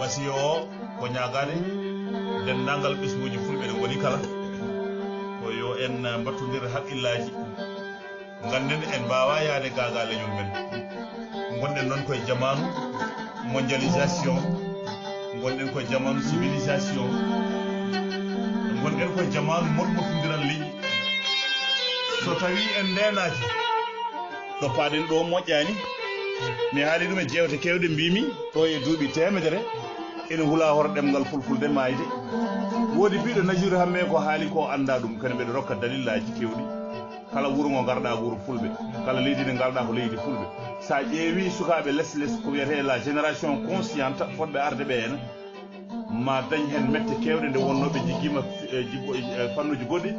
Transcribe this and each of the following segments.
wasiyo o ko ñagade dendangal ɓesguji fulɓe ɗe goni kala ko yo en battodir haqqillaji ganden en mbawa yaade gaga leñol men gonɗen noon koye jamanu mondialisation gonɗen koye jamanu civilisation gonɗen koye jamanu molmotodiral leƴƴi so tawi en ndenaji ɗo paaɗen ɗo moƴƴani mi haali ɗum e jewte kewɗe mbimi ɗo e duuɓi temedere ene hula hor ɗemgal fulfulde mayde woodi biɗo najiru hamme ko haali ko anda ɗum kadi mbeɗa rokka dalillaji kewɗi kala wuuro ngo garɗa wuuro fulɓe kala leydi ndi garɗa ko leydi fulɓe sa ƴeewi sukaɓe less less ko wiyete la génération consciente fotɓe arde ɓe en ma dañ hen mette kewɗe nde wonnoɓe jiggima fannuji goɗɗi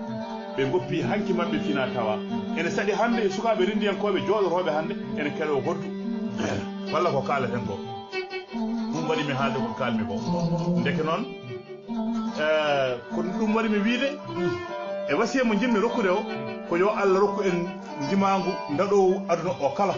ɓe goppi hanki mabɓe fina tawa ene saɗi hande sukaɓe rindiyankoɓe jooɗotoɓe hande ene keɗo hoddu walla ko kaleten ko ɗum waɗi mi haalde ko kalmi ko ndeke noon ko ɗum waɗi mi wiide e wasiya mo jimmi rokkude o ko yo Allah rokku en jimagu ndaɗowu aduna o kala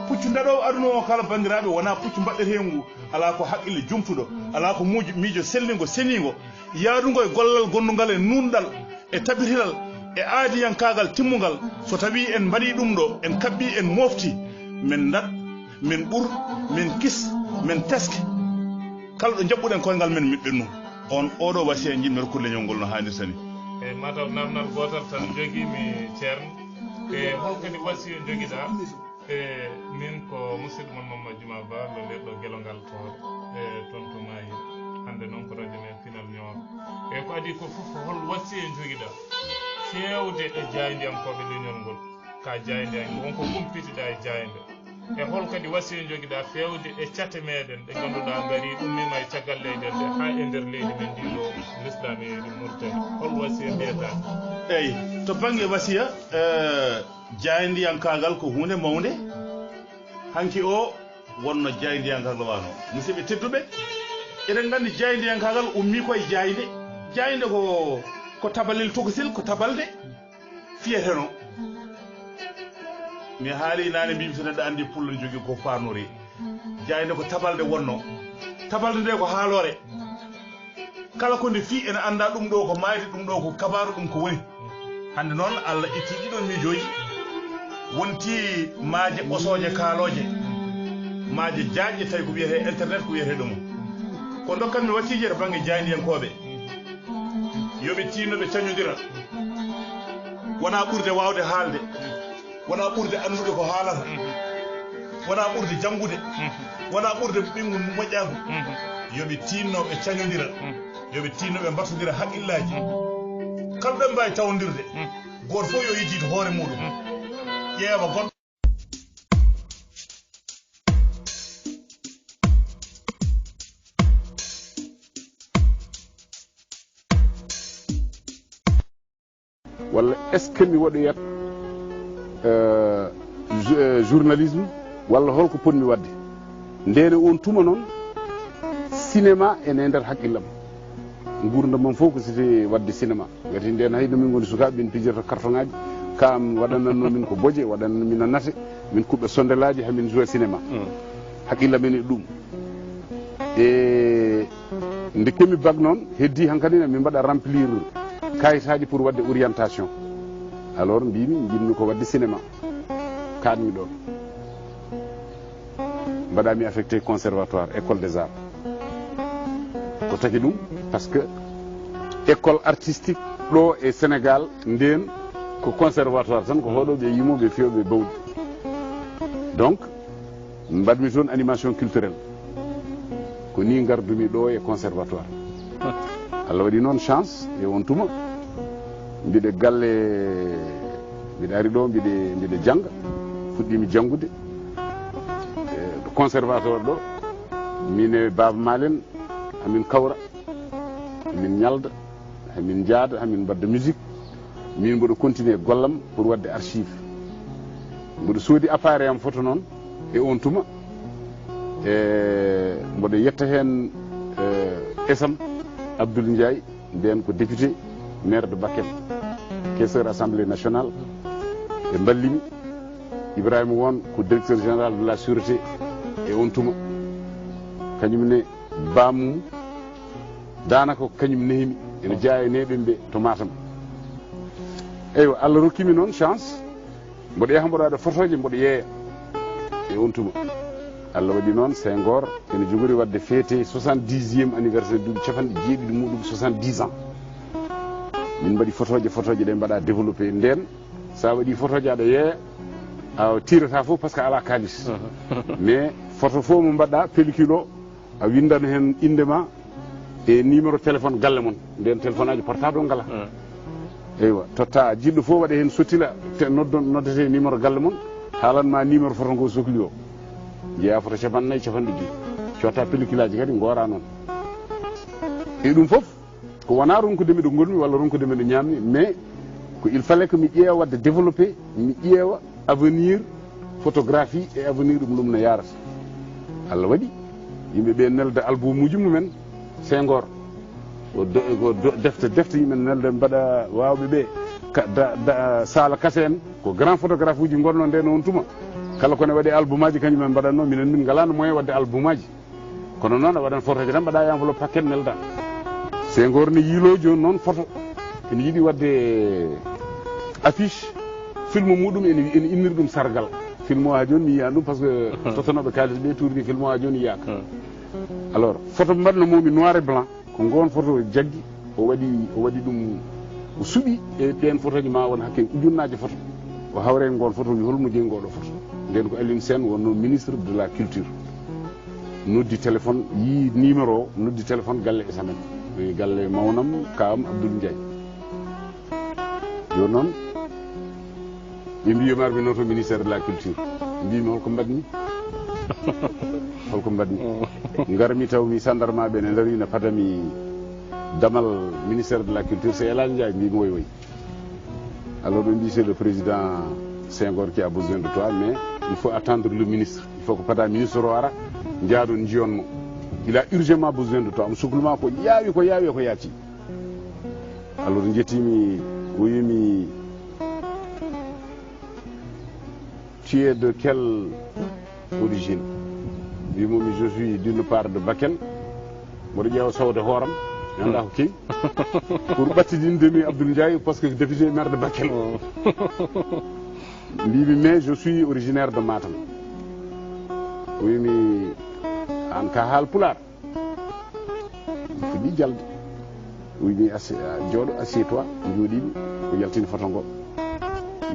puccu ndaɗowu aduna o kala bandiraɓe wona puccu mbaɗɗetengu ala ko haqqille jumtuɗo ala ko miijo selligo senigo yaadugo e gollal gondugal e nunɗal e tabitiral e aadiyankagal timmugal so tawi en mbaɗi ɗum ɗo en kabbi en mofti min dat min ɓur min kis min teske kala ɗo jaɓɓuɗen koyngal men min ɓennu on oɗo wasiya jinmi rokkude leñol ngol no hannirta ni e mataw namdal gotal tan joguimi ceerno e holkadi wasiya joguiɗa e min ko musidɗo mon Mamadou Djuma Ba lo leɗɗo guelongal toon e toon to Mayi hande noon ko radio men Pinal Nioro e ko adi ko foof hol wasiya joguiɗa fewde e jaydiyankoɓe leñol ngol ka jaydiyan wonko kumpitiɗa e jayde e hol kadi wasiya joguiɗa fewde e cate meɗen ɗe ganduɗa gari ummima e caggal leyɗel nde ha e nder leydi men ndiɗo l'islam e Mauritanie hol wasiya mbiyata eyyi to banggue wasiya jaydiyankagal ko hunde mawde hanki o wonno jaydiyankagal wano musidɓe tedduɓe eɗen gandi jaydiyankagal ummi koye jayde ko tabalel tokosil ko tabalde fiyeteno mi haali nane mbimi so neɗɗo andi pullo ne jogui ko fanori jayde ko tabalde wonno tabalde nde ko haalore kala ko nde fi ene anda ɗum ɗo ko mayde ɗum ɗo ko kabaru ɗum ko woni hande noon Allah itti ɗiɗon miijoji wonti maaje ɓosoje kaaloje maaje jaƴƴe tawi ko wiyete internet ko wiyete ɗum ko dokkanmi wasije to banggue jaydiyankoɓe yoɓe tinnoɓe cañodira wona ɓurde wawde haalde wona ɓurde andude ko haalata wona ɓurde janggude wona ɓurde ɓingu moƴƴagu yoɓe tinnoɓe cañodira yoɓe tinnoɓe mbattodira haqqillaji kala ɗo mbawi tawodirde goto fof yo yejjide hoore muɗum ƴeewa goɗɗo walla est ce que mi waɗoyat journalisme walla holko ponmi wadde ndene on tuma noon cinéma ene nder haqqillam gurdam mam fof ko siti wadde cinéma gati nden hayno min goni sukaɓe min pijirta carton ngaji kam waɗananno min ko boje waɗanno min a nate min kuɓɓe sondelaji hamin joué cinéma haqqilla men e ɗum e nde kemi bag noon heddi hankkadi min mbaɗa remplir kayitaji pour wadde orientation alors mbimi jinmi ko wadde cinéma kaɗmi ɗon mbaɗami affecté conservatoire école des arts ko taki ɗum par ce que école artistique ɗo e Sénégal nden ko conservatoire tan ko hoɗoɓe yimoɓe fewɓe bawɗi donc mbaɗmi toon animation culturelle ko ni gardumi ɗo e conservatoire Allah waɗi noon chance e on tuma mbiɗe galle mbiɗe ari ɗo mbiɗe jangga fuɗɗimi janggude ɗo conservatoire ɗo min e Baba Malen hamin kawra hamin ñalda hamin jaada hamin mbadda musique min mboɗo continuer gollam pour wadde archive mboɗo soodi appareil am photo noon e on tuma e mboɗo yetta hen Esam Abdoul Ndiaye nden ko député maire de Bakel caisseur assemblée nationale e ballimi Ibrahima Won ko directeur général de la sûreté e on tuma kañumne bamum danaka ko kañum nehimi ene jeeya neɓen ɓe to Matam. Eywa Allah rokkimi noon chance mboɗo yaha mboɗo waɗa photoje mboɗo yeeya e on tuma. Allah waɗi noon Senghor ene jogori wadde fêté 70e anniversaire duuɓi 70 muɗum 70 ans. min mbaɗi photoje ɗe mbaɗa développé nden sa waɗi photoje aɗa yeeya a tirata fof par ce que ala kalis mais photo fof mo mbaɗɗa pellicule o a windano hen indema e numéro téléphone galle mon nden téléphone aji portable o ngala. Eywa totta jiɗɗo fof waɗa hen sottila noddete numéro galle mon haalanma numéro photo ngo sohli o jeeya photo 40 50 cotta pellicule aji kadi gora noon. E ɗum foof ko wona ronkude miɗo gonmi walla ronkude miɗo ñammi mais ko il fallait que mi ƴeewa wadde développé mi ƴeewa avenir photographie e avenir ɗum no yarata. Allah waɗi yimɓeɓe nelda album uji mumen Senghor ko defte yimɓe nelda mbaɗa wawɓe ɓe Sala Kassé en ko grand photographe uji gonno nden on tuma kala kone waɗi album aji kañumen mbaɗatno minen min ngalano moyen wadde album aji kono noon a waɗan photoje tan mbaɗa enveloppe paquet nelda. Senghor ne yiilo joni noon photo ene yiiɗi wadde affiche film muɗum ene inniri ɗum sargal film o ha joni mi yiyani ɗum par ce que tottanoɓe kalis ɓe tourni film o ha joni yiyaka. Alors photo mbaɗno momi noir et blanc ko gon photo jaggi o waɗi ɗum o suuɓi e ɗen photo ji ma won hakke ujunnaji photo o hawre gon photo wi holmo jeeyi ngoɗo photo nden ko Alioune Sène wonno ministre de la culture noddi téléphone yi numéro o noddi téléphone galle e samen galle mawnam kawam Abdoul Ndiaye joni noon ɓe mbiyoma arbinoto ministére de la culture mbimi holko mbaɗmi holko mbaɗmi garmi tawmi sandarmaɓe ne dari ne padami damal ministére de la culture c'est Elhadji Ndiaye mbimi woy woy. Alors ɓe mbi c'est le président Senghor qui a besoin de toi mais il faut attendre le ministre il faut ko pada ministre o ara jaadon jiyonmo il a urgemment besoin de toi am sohluma ko yaawi ko yaati. Alors jettimi o wimi tu es de quelle origine wimomi je suis d'une part de Bakel mboɗo ƴeewa sawde hooram mi anda ko kewi pour ɓattidindemi Abdoul Ndiaye par ce que député maire de Bakel mbimi mais je suis originaire de Matam o wimi an ka haal Pulaar fuɗɗi jalde o wimi jooɗo assieds toi jooɗimi o yaltini photo ngo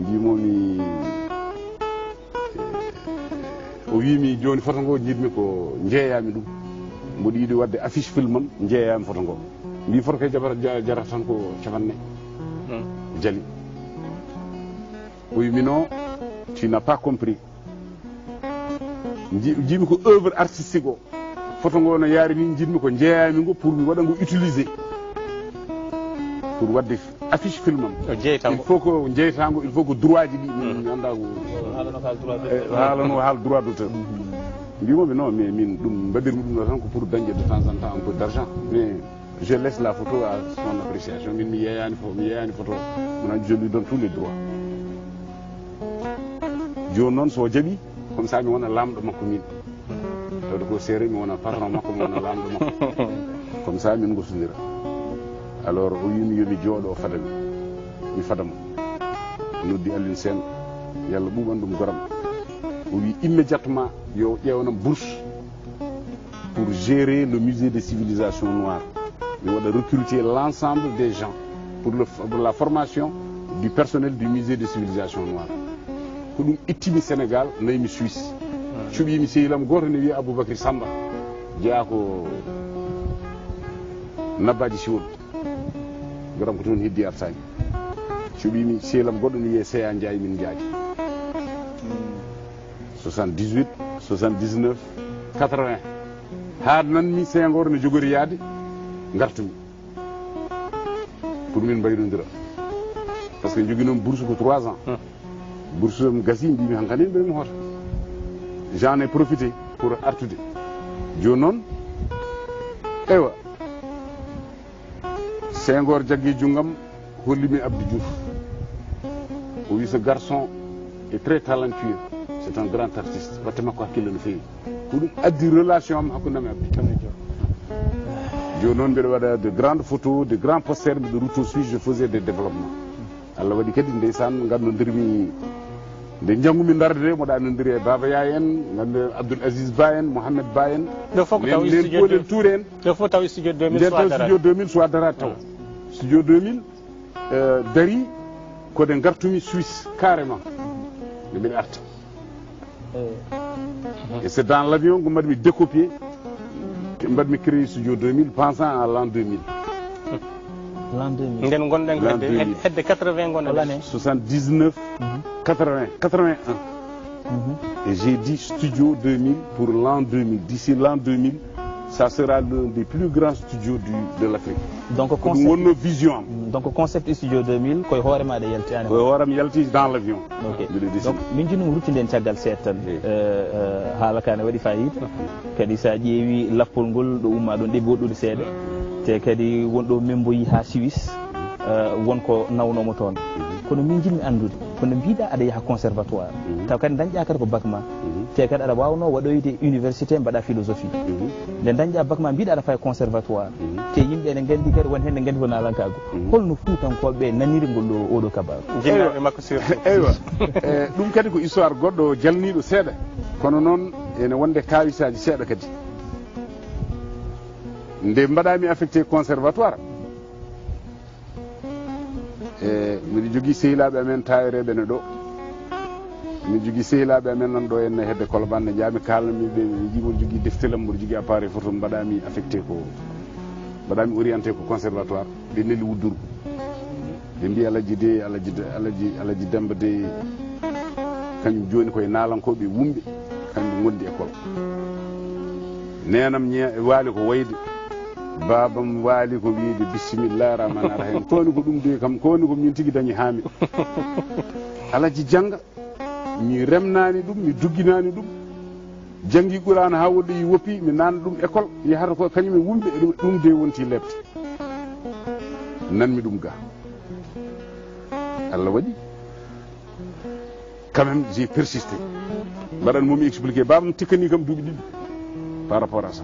mbimomi o wimi joni photo ngo jiɗmi ko jeeyami ɗum mboɗo yiiɗi wadde affiche film am jeeyami photo ngo mbi photo kay jarata tan ko 50 jali o wimi non tu n'as pas compris jiimi ko œuvre artistique o photo ngo no yaari ni jiɗmi ko jeeyami ngo pour mi waɗa ngo utiliser pour wadde affiche film am il faut ko jeytango il faut ko droit ji ɗi mi anda ko haalano haal droit d'auteur mbimomi non mais min ɗum mbaɗirmi ɗum ɗo tan ko pour dañde de temps en temps un peu d'argent mais je laisse la photo à son appréciation min mi yeeyani photo mona je lui donne tous les droits joni noon so jaaɓi comme ça mi wona lamɗo makko min tawde ko séeri mi wona patron makko mi wona lamɗo makko comme ça min gosodira. Alors o wimi yomi jooɗo o fadami mi fadamo noddi Alioune Sène yo Allah ɓuuɓan ɗum goram o wi immédiatement yo ƴewnam bourse pour gérer le musée des civilisations noires mi waɗa recruter l'ensemble des gens pour la formation du personnel du musée des civilisations noires ko ɗum ittimi Sénégal naymi Suisse cuɓimi sehilam goto ne wiya Aboubacry Samba jeeya ko Nabadji Siwol goram ko toon heddi artani cuɓimi sehilam goɗɗo ne wiye Seya Ndiaye min jaaji 78 79 80 ha nanmi Senghor ne jogori yaade gartumi pour min mbaynodira par ce que joguinom bourse ko 3 ans bourse am gasi mbimi hankkadi mbiɗami hoota j'en ai profité pour artude joni noon eywa Senghor jaggi junggam hollimi Abdou Diouf o wi ce garçon est très talentueux c'est un grand artiste watte makko hakkille no feewi ko ɗum addi relation am hakkudemi Abdou joni noon mbiɗa waɗa de grandes photos de grands posters mbiɗo rutto suisse je faisais des développements Allah waɗi kadi ndeysan gannodirmi nde jangumi darde de moɗa anodiri e Baba Ya en gande Abdoul Aziz Ba en Mohamed Ba en ɗo fof taw nen Golel Touré en ɗo fof taw studio 2000 nden taw studio 2000 so darade taw studio 2000 dari kode gartumi Suisse carrément nde mbiɗa arta et c'est dans l'avion ko mbaɗmi décopier mbaɗmi créé studio 2000 pensant à l'an 2000 l'an 2000 nden gonɗen hedde 80 gonɗen 79 80 81 et j'ai dit studio 2000 pour l'an 2000 d'ici l'an 2000 ça sera l'un des plus grands studios de l'Afrique donc concept wonno vision am donc concept studio 2000 koye hoore maɗa yalti ani koye hooram yalti dans l'avion ok donc min jinum ruttinden caggal seeɗa tan haala ka ne waɗi fayida kadi sa ƴeewi lappol ngol ɗo umma ɗon ɗeɓi woɗɗude seeɗa te kadi wonɗo memboyi ha Suisse wonko nawnomo toon kono min jinmi andude kono mbiɗa aɗa yaaha conservatoire taw kadi dañƴa kadi ko bac ma te kadi aɗa wawno waɗoyde université mbaɗa philosophie nde dañƴa bac ma mbiɗa aɗa faye conservatoire te yimɓe ene gandi kadi won hen ne gandi ko nalankago holno Fuutankoɓe naniri ngol ɗo oɗo kabaru jinnaɓe makko surtout eywa ɗum kadi ko histoire goɗɗo jalniɗo seeɗa kono noon ene wonde kawisaji seeɗa kadi nde mbaɗami affecté conservatoire mbiɗa jogui sehilaɓe amen tawireɓe ne ɗo mbiɗa jogui sehilaɓe amen nan ɗo henne hedde Colobane ne jaami kalnamiɓe jimon jogui deftelam mboɗo jogui appareil photo mbaɗami affecté ko mbaɗami orienté ko conservatoire ɓe nelli wudduru ɓe mbi Alaji de Alaji Demba de kañum joni koye nalankoɓe wumɓe kañum gondi école nenam waali ko wayde babam waali ko wiide bisimillahi rahmani rahim kowoni ko ɗum de kam kowoni ko min tigui dañi haami Alaji jangga mi remnani ɗum mi dugginani ɗum janggui Qur'an ha woɗɗoyi woppi mi nana ɗum école yahata ko kañum e wumɓe ɗum de wonti lebte nanmi ɗum ga Allah waɗi quand même j'ai persisté mbaɗan momi expliqué babam tikkani kam duuɓi ɗiɗi par rapport à ça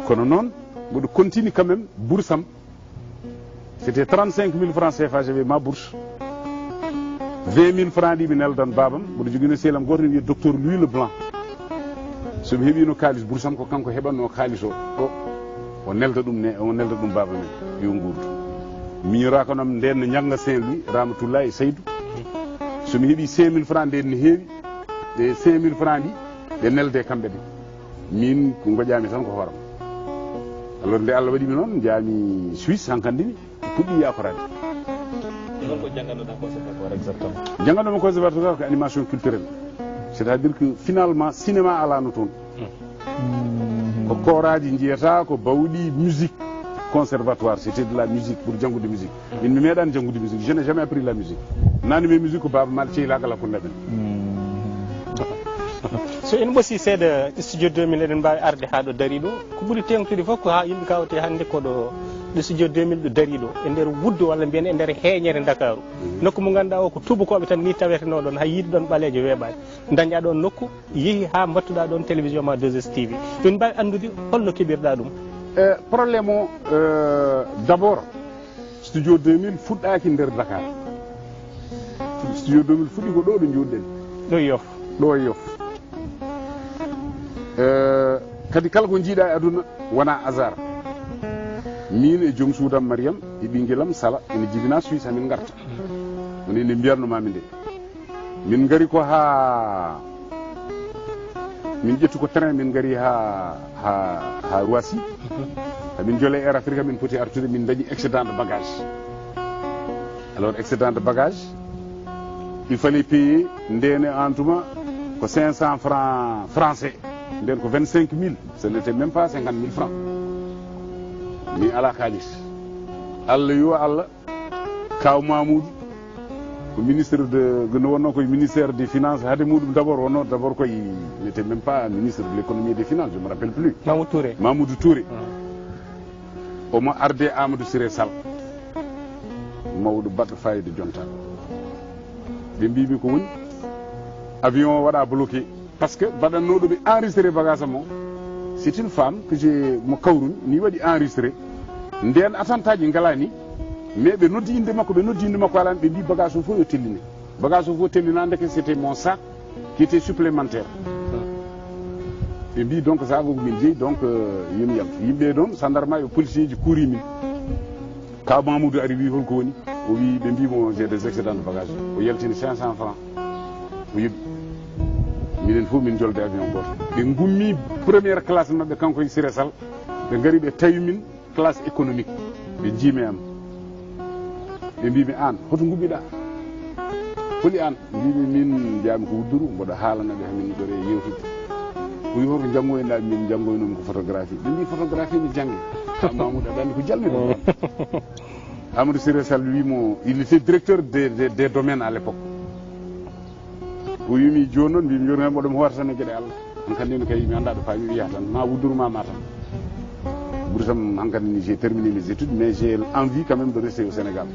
kono noon mboɗo continue quand même bourse am c'était 35 000 francs CFA j'avais ma bourse 20 000 francs ɗi mi neldan babam mboɗo joguino sehilam goto ne wiye docteur Louis Leblanc somi heeɓino kalis bourse am ko kanko heɓanno kalis o nelda ɗum baba men yo gurdu miñoraka noon nden no ñagga Saint-Louis Ramatoulaye Seydou somi heeɓi 5 000 francs nden ne heewi e 5 000 francs ɗi ɓe nelde kamɓe ɗe min ko goƴami tan ko hooram alors nde Allah waɗimi noon jaami Suisse hankkandimi puɗɗi yakorade holko janggannoɗa conservatoire exactement janggannomi conservatoire ko animation culturelle c'est à dire que finalement cinéma alano toon ko koraji jiyata ko bawɗi musique conservatoire c'était de la musique pour janggude musique min mi meeɗani janggude musique je n'ai jamais appris la musique nani mi musique ko baba mal ceylakala ko neɓen so en ɓoosi seeɗa studio 2000 eɗen mbawi arde ha ɗo dari ɗo ko ɓuuri tengtude fof ko ha yimɓe kawte hande koɗo ɗo studio 2000 ɗo dari ɗo e nder wuddu walla mbiyen e nder heeñere Dakaru nokku mo ganduɗa o ko tubakoɓe tan ni taweteno ɗon hay yiide ɗon ɓalejo weeɓani dañƴa ɗon nokku yeehi ha mbattuɗa ɗon télévision ma 2STV ɗum mbawi andude holno keɓirɗa ɗum probléme o d' abord studio 2000 fuɗɗaki nder Dakar studio 2000 fuɗɗi ko ɗo ɗo joɗɗen ɗo Yoff ɗo e Yoff kadi kala ko jiiɗa e aduna wona hasard min e joom suudam Mariam e ɓinguelam Sala ene jibina Suisse hamin garta woni ene mbiyatnomami nde min gari ko ha min ƴettu ko train min gari ha Roissy hamin joole Air Afrique min poti artude min dañi excédent de bagage alors excédent de bagage il fallait payer ndene en tuma ko 500 francs français nden ko 25 000 ce n'était même pas 50 000 francs mi ala kalis Allah yo Allah kaw Mamoudou ko ministre de no wonno koye ministère des finances hade muɗum d' abord wonno d' abord koye il n'était même pas ministre de l'économie et des finances je me rappelle plus Mamoudou Touré omo arde Amadou Siré Sall mawɗo baɗɗo fayida jonta ɓe mbimi ko woni avion o waɗa bloqué par ce que mbaɗannoɗo ɓe enregistré bagage am o c'est une femme que j'ai mo kawrumi ni waɗi enregistré nden attentat ji ngalani mais ɓe noddi inde makko alani ɓe mbi bagage o fof yo tellini bagage o fof tellinande que c'était mon sac qui était supplémentaire ɓe mbi donc sac o min jeeyi donc yomi yaltu yimɓe ɗon gendarme e policier ji kuuri min kaw Mamoudou ari wi holko woni o wi ɓe mbimo j'ai des excédents de bagage o yaltini 500 francs o yeɓi minen fof min jolde avion goto ɓe gummi première classe mabɓe kanko e Siré Sall ɓe gari ɓe tawi min classe économique ɓe jiimi am ɓe mbimi an hoto gummiɗa holi an mbimi min jami ko Wudduru mboɗo haalanaɓe hamin ɓore yewtude o wi hoto janggoynoɗa min janggoynomi ko photographie ɓe mbi photographie mi jangge Mamoudou aɗa andi ko jalmiɗo Amadou Siré Sall wimo il était directeur des domaines à l'époque o wimi joni noon mbimi joni mboɗomi hoota tan e gueɗe Allah hankkandi kay mi anda ɗo faami wiya tan ma Wudduru ma tan ɓuri tam hankkandi j'ai terminé mes études mais j'ai envie quand même de rester au Sénégal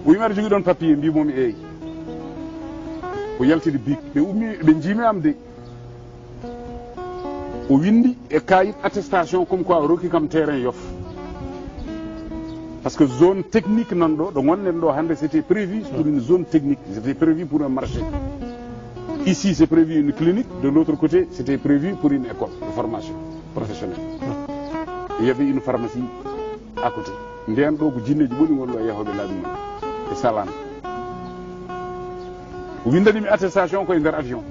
o wimi aɗa jogui ɗon papier mbimomi eyi o yaltide bic ɓe ummi ɓe jiimi am de o windi e kayit attestation comme quoi o rokki kam terrain Yoff par ce que zone technique nan ɗo gonɗen ɗo hande c'était prévu pour une zone technique, c'était prévu pour un marché. Ici c'est prévu une clinique, de l'autre côté c'était prévu pour une école de formation professionnelle. Il y avait une pharmacie à côté. Nden ɗo ko jinneji ɓoli gonɗo e yahoɓe laabi men e Salane o windanimi attestation koye nder avion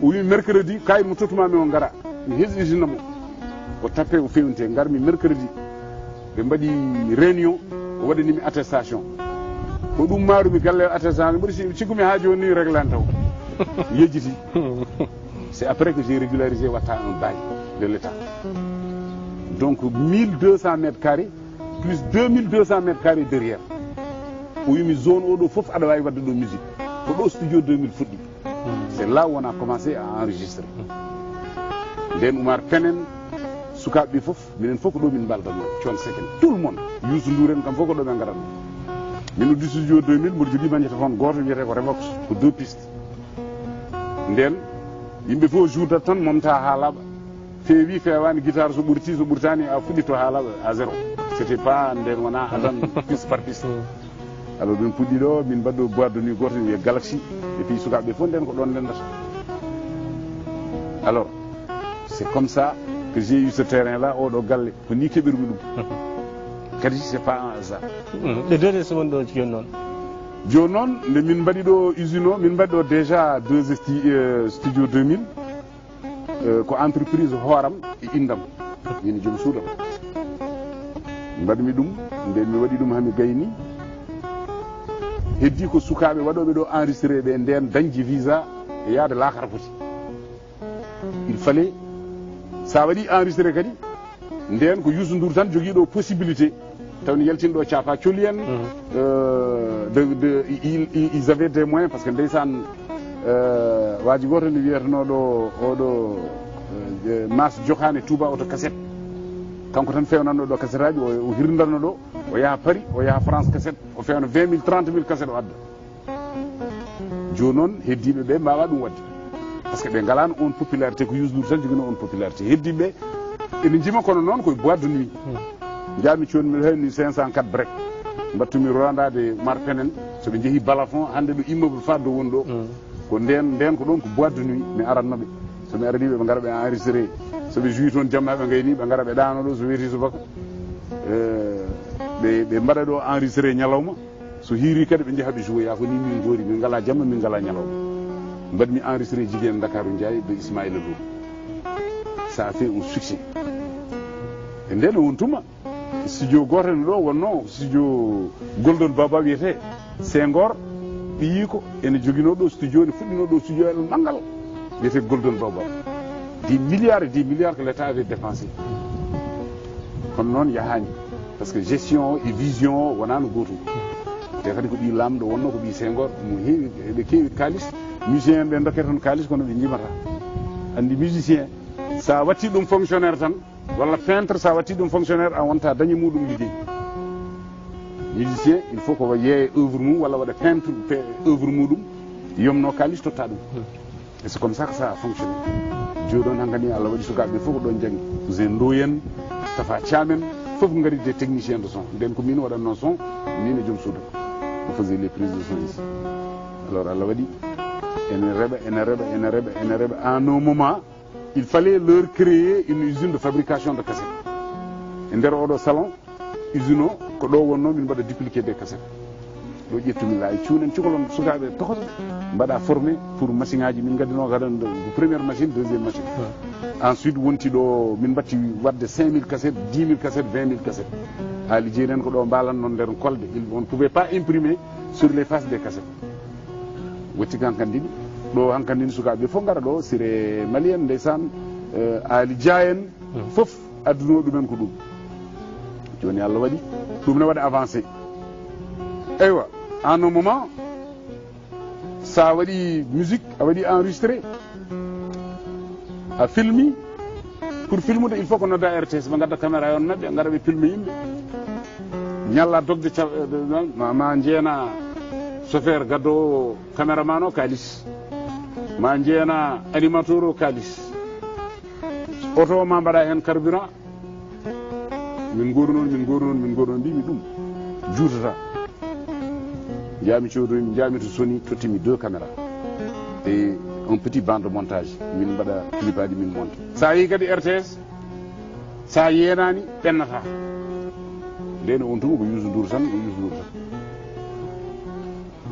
o wi mercredi kayit mo tottumami o gara mi hesɗitina mo o tappe o fewnite garmi mercredi ɓe mbaɗi réunion o waɗanimi attestation ko ɗum marumi galle attestation mbaɗi cikkumi ha joni ni réglane taw yejjiti c'est après que j'ai régularisé watta un bail de l'état donc 1200 mètres carrés plus 2200 mètres carrés derrière o wimi zone oɗo foof aɗa wawi wadde ɗo musique ko ɗo studio 2000 fuɗɗi c'est là où on a commencé à enregistrer nden Oumar Penen sukaɓe foof minen fof ko ɗo min baldatno Thione Seck tout le monde Youssou Ndour en kam fof ko ɗo ɓe garatno min uddi studio 2000 mboɗo jogui magnétophone goto wiyete ko Revox ko 2 pistes nden yimɓe fof jour dat tan momta ha laaɓa feewi fewani guitare so ɓurtani a fuɗɗito ha laaɓa à zéro c'était pas nden wona adan piste par piste alors min puɗɗi ɗo min mbaɗɗo boîte de nuit goto wiye Galaxy et puis sukaɓe fof nden ko ɗon ndendata alors c'est comme ça que j'ai eu ce terrain là oɗo galle ko ni keɓirmi ɗum kadi c'est pas un hasard ɗe dede so woni ɗo joni noon joni noon nde min mbaɗi ɗo usine o min mbaɗi ɗo déjà studio 2000 ko entreprise hooram e indam min joom suudam mbaɗmi ɗum nden mi waɗi ɗum hami gayni heddi ko sukaɓe waɗoɓe ɗo enregistré ɓe nden dañji visa e yaade lakara foti il fallait sa waɗi enregistré kadi nden ko Youssou Ndour tan jogui ɗo possibilité tawni yaltin ɗo caafa coli en ils avaient des moyens par ce que ndeysan waji goto nde wiyetenoɗo oɗo Mas Jokane Touba auto cassette kanko tan fewnanno ɗo cassette aji o hirdanno ɗo o yaha Paris o yaha France cassette o fewna 20 000 30 000 cassette o adda joni noon heddiɓe ɓe mbawa ɗum wadde par ce que ɓe ngalano on popularité ko Youssou Ndour tan jogino on popularité heddiɓe ene jima kono noon koye boîte de nuit jaami coni mbiɗa hayni 504 brek mbattumi rondade Oumar Penen soɓe jeehi balafon hande ɗo immeuble fadde woni ɗo ko nden ko ɗon ko boîte de nuit mi arannoɓe somi araniɓe ɓe gara ɓe enregistré soɓe joui toon jamma ɓe gayni ɓe gara ɓe ɗano ɗo so weeti subaka ɓe mbaɗa ɗo enregistré ñalawma so hiiri kadi ɓe jaaha ɓe joué ya ko ni min goori min ngala jamma min ngala ñalawma mbaɗmi enregistré jiguen Dakar Ndiaye de Ismaïla Lo ça a fait un succès e nden won tuma studio goto ne ɗo wonno studio Golden Baba wiyete Senghor ɓiyi ko ene joguino ɗo studio ne fuɗɗino ɗo studio el manggal wiyete Golden Baba 10 milliards et 10 milliards que l'état avait dépensé kono noon yahani par ce que gestion et vision wonano gotum te kadi ko ɓi lamɗo wonno ko ɓi Senghor mo heewi ɓe kewi kalis musicien ɓe dokkete toon kalis kono ɓe jimata andi musicien sa watti ɗum fonctionnaire tan walla peintre sa watti ɗum fonctionnaire a wonta dañi muɗum ligguey musicien il faut ko yeeye œuvre mum walla waɗa peintre œuvre muɗum yomno kalis totta ɗum et c'est comme ça que ça a fonctionné joɗon hankkadi Allah waɗi sukaɓe fof ko ɗon janggi Ousseyn Ndoyen Tafa Thiamen fof gari des techniciens de son nden ko min waɗatno son min e joom suuda on faisait les prises de son ici alors Allah waɗi ene reɓa à un moment il fallait leur créer une usine de fabrication de cassette e nder oɗo salon usine o ko ɗo wonno min mbaɗa dupliqué des cassettes ɗo ƴettumi laawi cuunen cukalon sukaɓe tokoto mbaɗa formé pour machine aji min gaddino kadan première machine deuxième machine ensuite wonti ɗo min batti wadde 5000 cassettes 10 000 cassettes 20 000 cassettes haali jeeyi ko ɗo mbalan noon nder kolde on ne pouvait pas imprimer sur les faces des cassettes wotti kankandini ɗo hankkandini sukaɓe fof gara ɗo siré malien ndeysan Ali Dia en fof adduno ɗumen ko ɗum joni Allah waɗi ɗum ne waɗa avancé eywa en un moment sa waɗi musique a waɗi enregistré a filmi pour filmude il faut ko nodda RTS ɓe gadda caméra on naɓɓe gara ɓe filme yimɓe ñalla dogde ma jeena chauffeur gaddowo caméraman o kalis ma jeena animateur o kalis auto ma mbaɗa hen carburant min goru noon mbimi ɗum juutata jami codoymi jami to soni tottimi 2 caméras et un petit banc de montage min mbaɗa clip aji min monte sa yi kadi RTS sa yenani ɓennata ndeno on tuma ko Youssou Ndour tan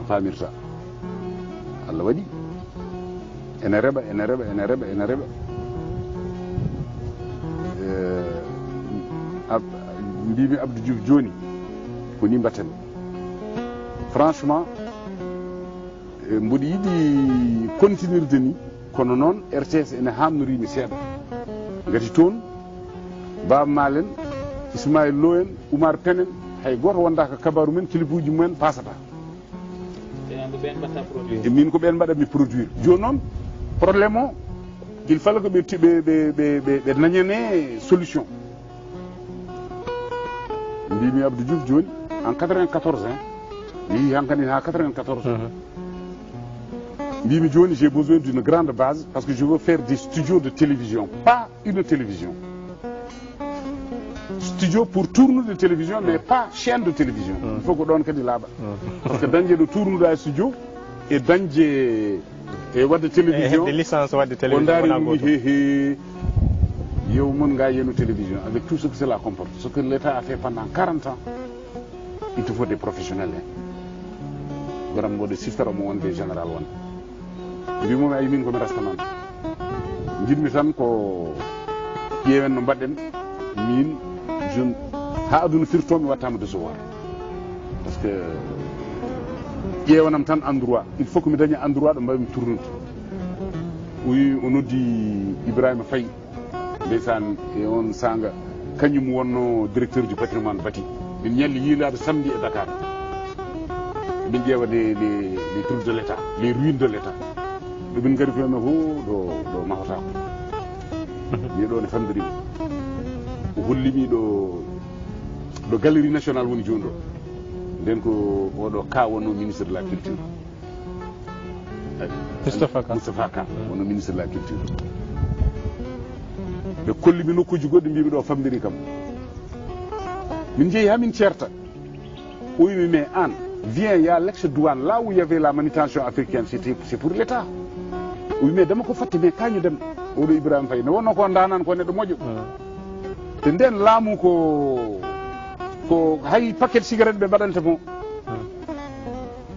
famirta Allah waɗi ene reɓa mbimi Abdou Diouf joni ko ni mbatten franchement mboɗo yiɗi continuirde ni kono noon RTS ene hamnorimi seeɗa gati toon Baba Malen Ismaïl Lo en Oumar Penen hay goto wondaka kabaru men clip uji mumen pasata e min ko ɓen mbaɗatmi produire joni noon probléme o il fallait que ɓe dañane solution mbimi Abdou Diouf joni en 94 mi yi hankkadi ha 94 mbimi joni j'ai besoin d'une grande base parce que je veux faire des studios de télévision pas une télévision studio pour tourner de télévision mais pas chaîne de télévision il faut ko ɗon kadi laaɓa parce que dañde ɗo tournuɗa studio e dañde e wadde télévision hebde licence wadde télévision o daari he yew mon nga yenu télévision avec tout ce que cela comporte ce que l'État a fait pendant 40 ans il te faut des professionnels goram mboɗo siftara mo wonde général won mbimomi ayi min komi rasta noon jiɗmi tan ko ƴeewen no mbaɗɗen min jeune ha aduna firtomi wattama décevoir par ce que ƴeewanam tan endroit il faut que mi daña endroit ɗo mbawmi tournude o noddi Ibrahima Faye ndeysan e on sanga kañum wonno directeur du patrimoine bâti min ñalli yiilade samedi e Dakar min ƴeewa les trucs de l'état les ruines de l'état ɗo min gari koyeme ɗo mahotako mi ɗo ne famdirimi o hollimi ɗo galerie nationale woni joni ɗo nden ko oɗo ka wonno ministre de la culture Moustapha Ka wonno ministre de la culture ɓe kollimi nokkuji goɗɗi mbimi ɗo famdiri kam min jeeyi hamin certa o wimi mais an viens il y a l'ex-douane là où il y avait la manutention africaine c'est pour l'état o wi mais dama ko fatti mais kañum dem oɗo Ibrahima Faye ne wonno ko danan ko neɗɗo moƴƴo te nden laamu ko hay paquet cigarette ɓe mbaɗanta mo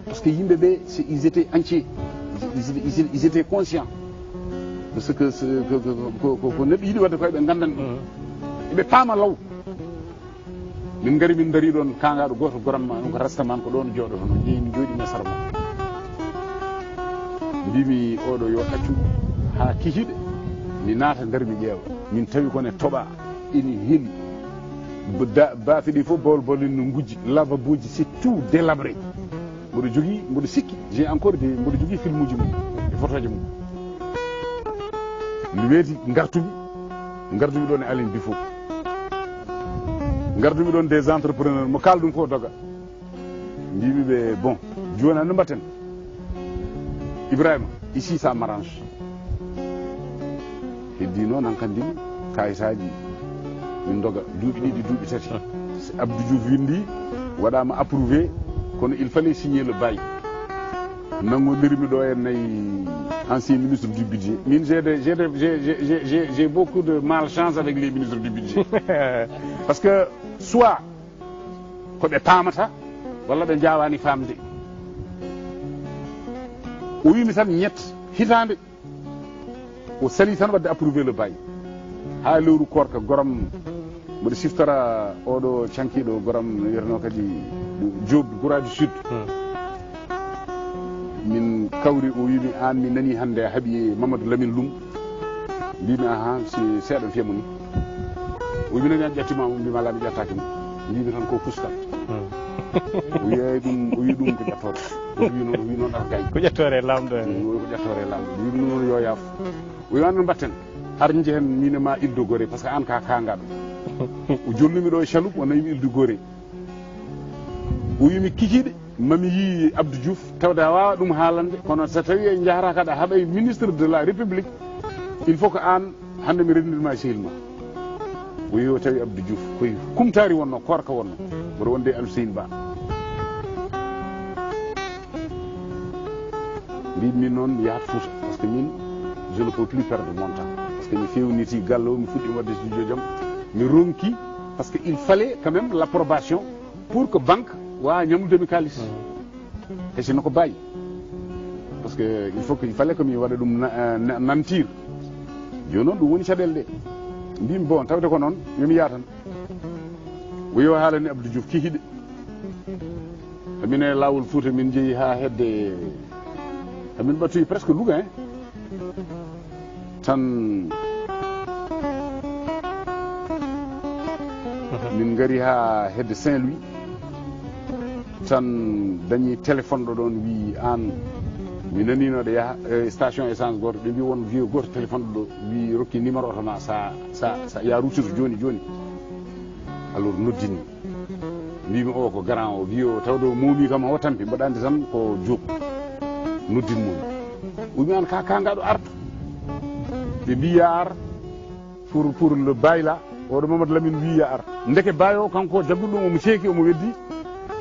parce que yimɓe ɓe ils étaient entiers ils étaient conscients de ce que ko neɗɗo yiɗi wadde koye ɓe gandan ɗum eɓe paama law min gari min dari ɗon kangaɗo goto goramma ɗum ko rastaman ko ɗon jooɗoto no ƴeewi mi jooɗi mesara ma mbimi oɗo yo ɗaccu ha kikiɗe mi naata nder mi ƴeewa min tawi kone toɓa ina heeli baafe ɗi fof bol no gujji lavaboji c'est tout délabré mboɗo sikki j'ai encore mboɗo jogui film uji mum e photoji mum mi weeti gartumi ɗon e Aline Bifo gardumi ɗon des entrepreneurs mo kaal ɗum fof doga mbimi ɓe bon joni andi mbatten Ibrahima ici ça m'arrange heddi noon hankkandini kayitaji min doga duuɓi ɗiɗi duuɓi tati Abdou Diouf windi waɗama approuvé kono il fallait signer le bail nangodirmi ɗo e nayi ancien ministre du budget min j'ai beaucoup de malchance avec les ministres du budget parce que soit koɓe pamata walla ɓe jawani famde o wimi tan ñett hitande o sali tan wadde approuvé le bail ha lewru korka goram mboɗo siftora oɗo cankiɗo goram no wiyatano kadi Diop Goura du Sud min kawri o wimi an mi nani hande a haaɓi Mamadou Lamine Loum mbimi ahan si seeɗa fiyamo ni o wimi nani an ƴettima mo mbima ala mi ƴettaki mo mbimi tan ko pustal o wiye ɗum o wi ɗum ko ƴettore o wi noon ar gay ko ƴettore lamɗo ko ƴettore lamɗo o wimi noon yo yaaf o wi an mbatten har jehen min e ma Ildo Goré par ce que an ka kangaɗo o jollumi ɗo e Chaloup o nayimi Ildo Goré o wimi kikiɗe mami yi Abdou Diouf tawde a wawa ɗum haalande kono so tawi e jahata kaɗa haɗay ministre de la république il faut que an hande mi rendirma sehil ma o wi o tawi Abdou Diouf koye kumtari wonno korka wonno mboɗo wonde Alseyne Ba mbimi min noon mi yahat Fouta par ce que min je ne peux plus perdre mon temps parce que mi fewniti gallo mi fuɗɗi wadde studio jam mi ronki parce que il fallait quand même l'approbation pour que banque wawa ñamludemi kalis e sino ko bayi parce que il fallait que mi waɗa ɗum nantir joni noon ɗum woni caɗele ɗe mbimi bon tawde ko noon yomi yaa tan o yo haalani Abdou Diouf kikiɗe min e lawol Fouta min jeeyi ha hedde min ɓattoyi presque Louga hein tan min gari ha hedde Saint-Louis tan dañi téléphone ɗo ɗon wi an mi naninoɗo yaha station essence goto ɓe mbi won vieux goto téléphone ɗo wi rokki numéro oto ma sa ya ruccito joni alors noddini mbimi o ko grand o wi o tawde o momi kam o tampi mbaɗa andi tan ko Diop noddinmomi o wi an ka kangaɗo arta ɓe mbi ya ar pour le bail là oɗo Mamadou Lamine wi ya ar ndeke bayo kanko jagguɗo ɗum omo ceeki omo weddi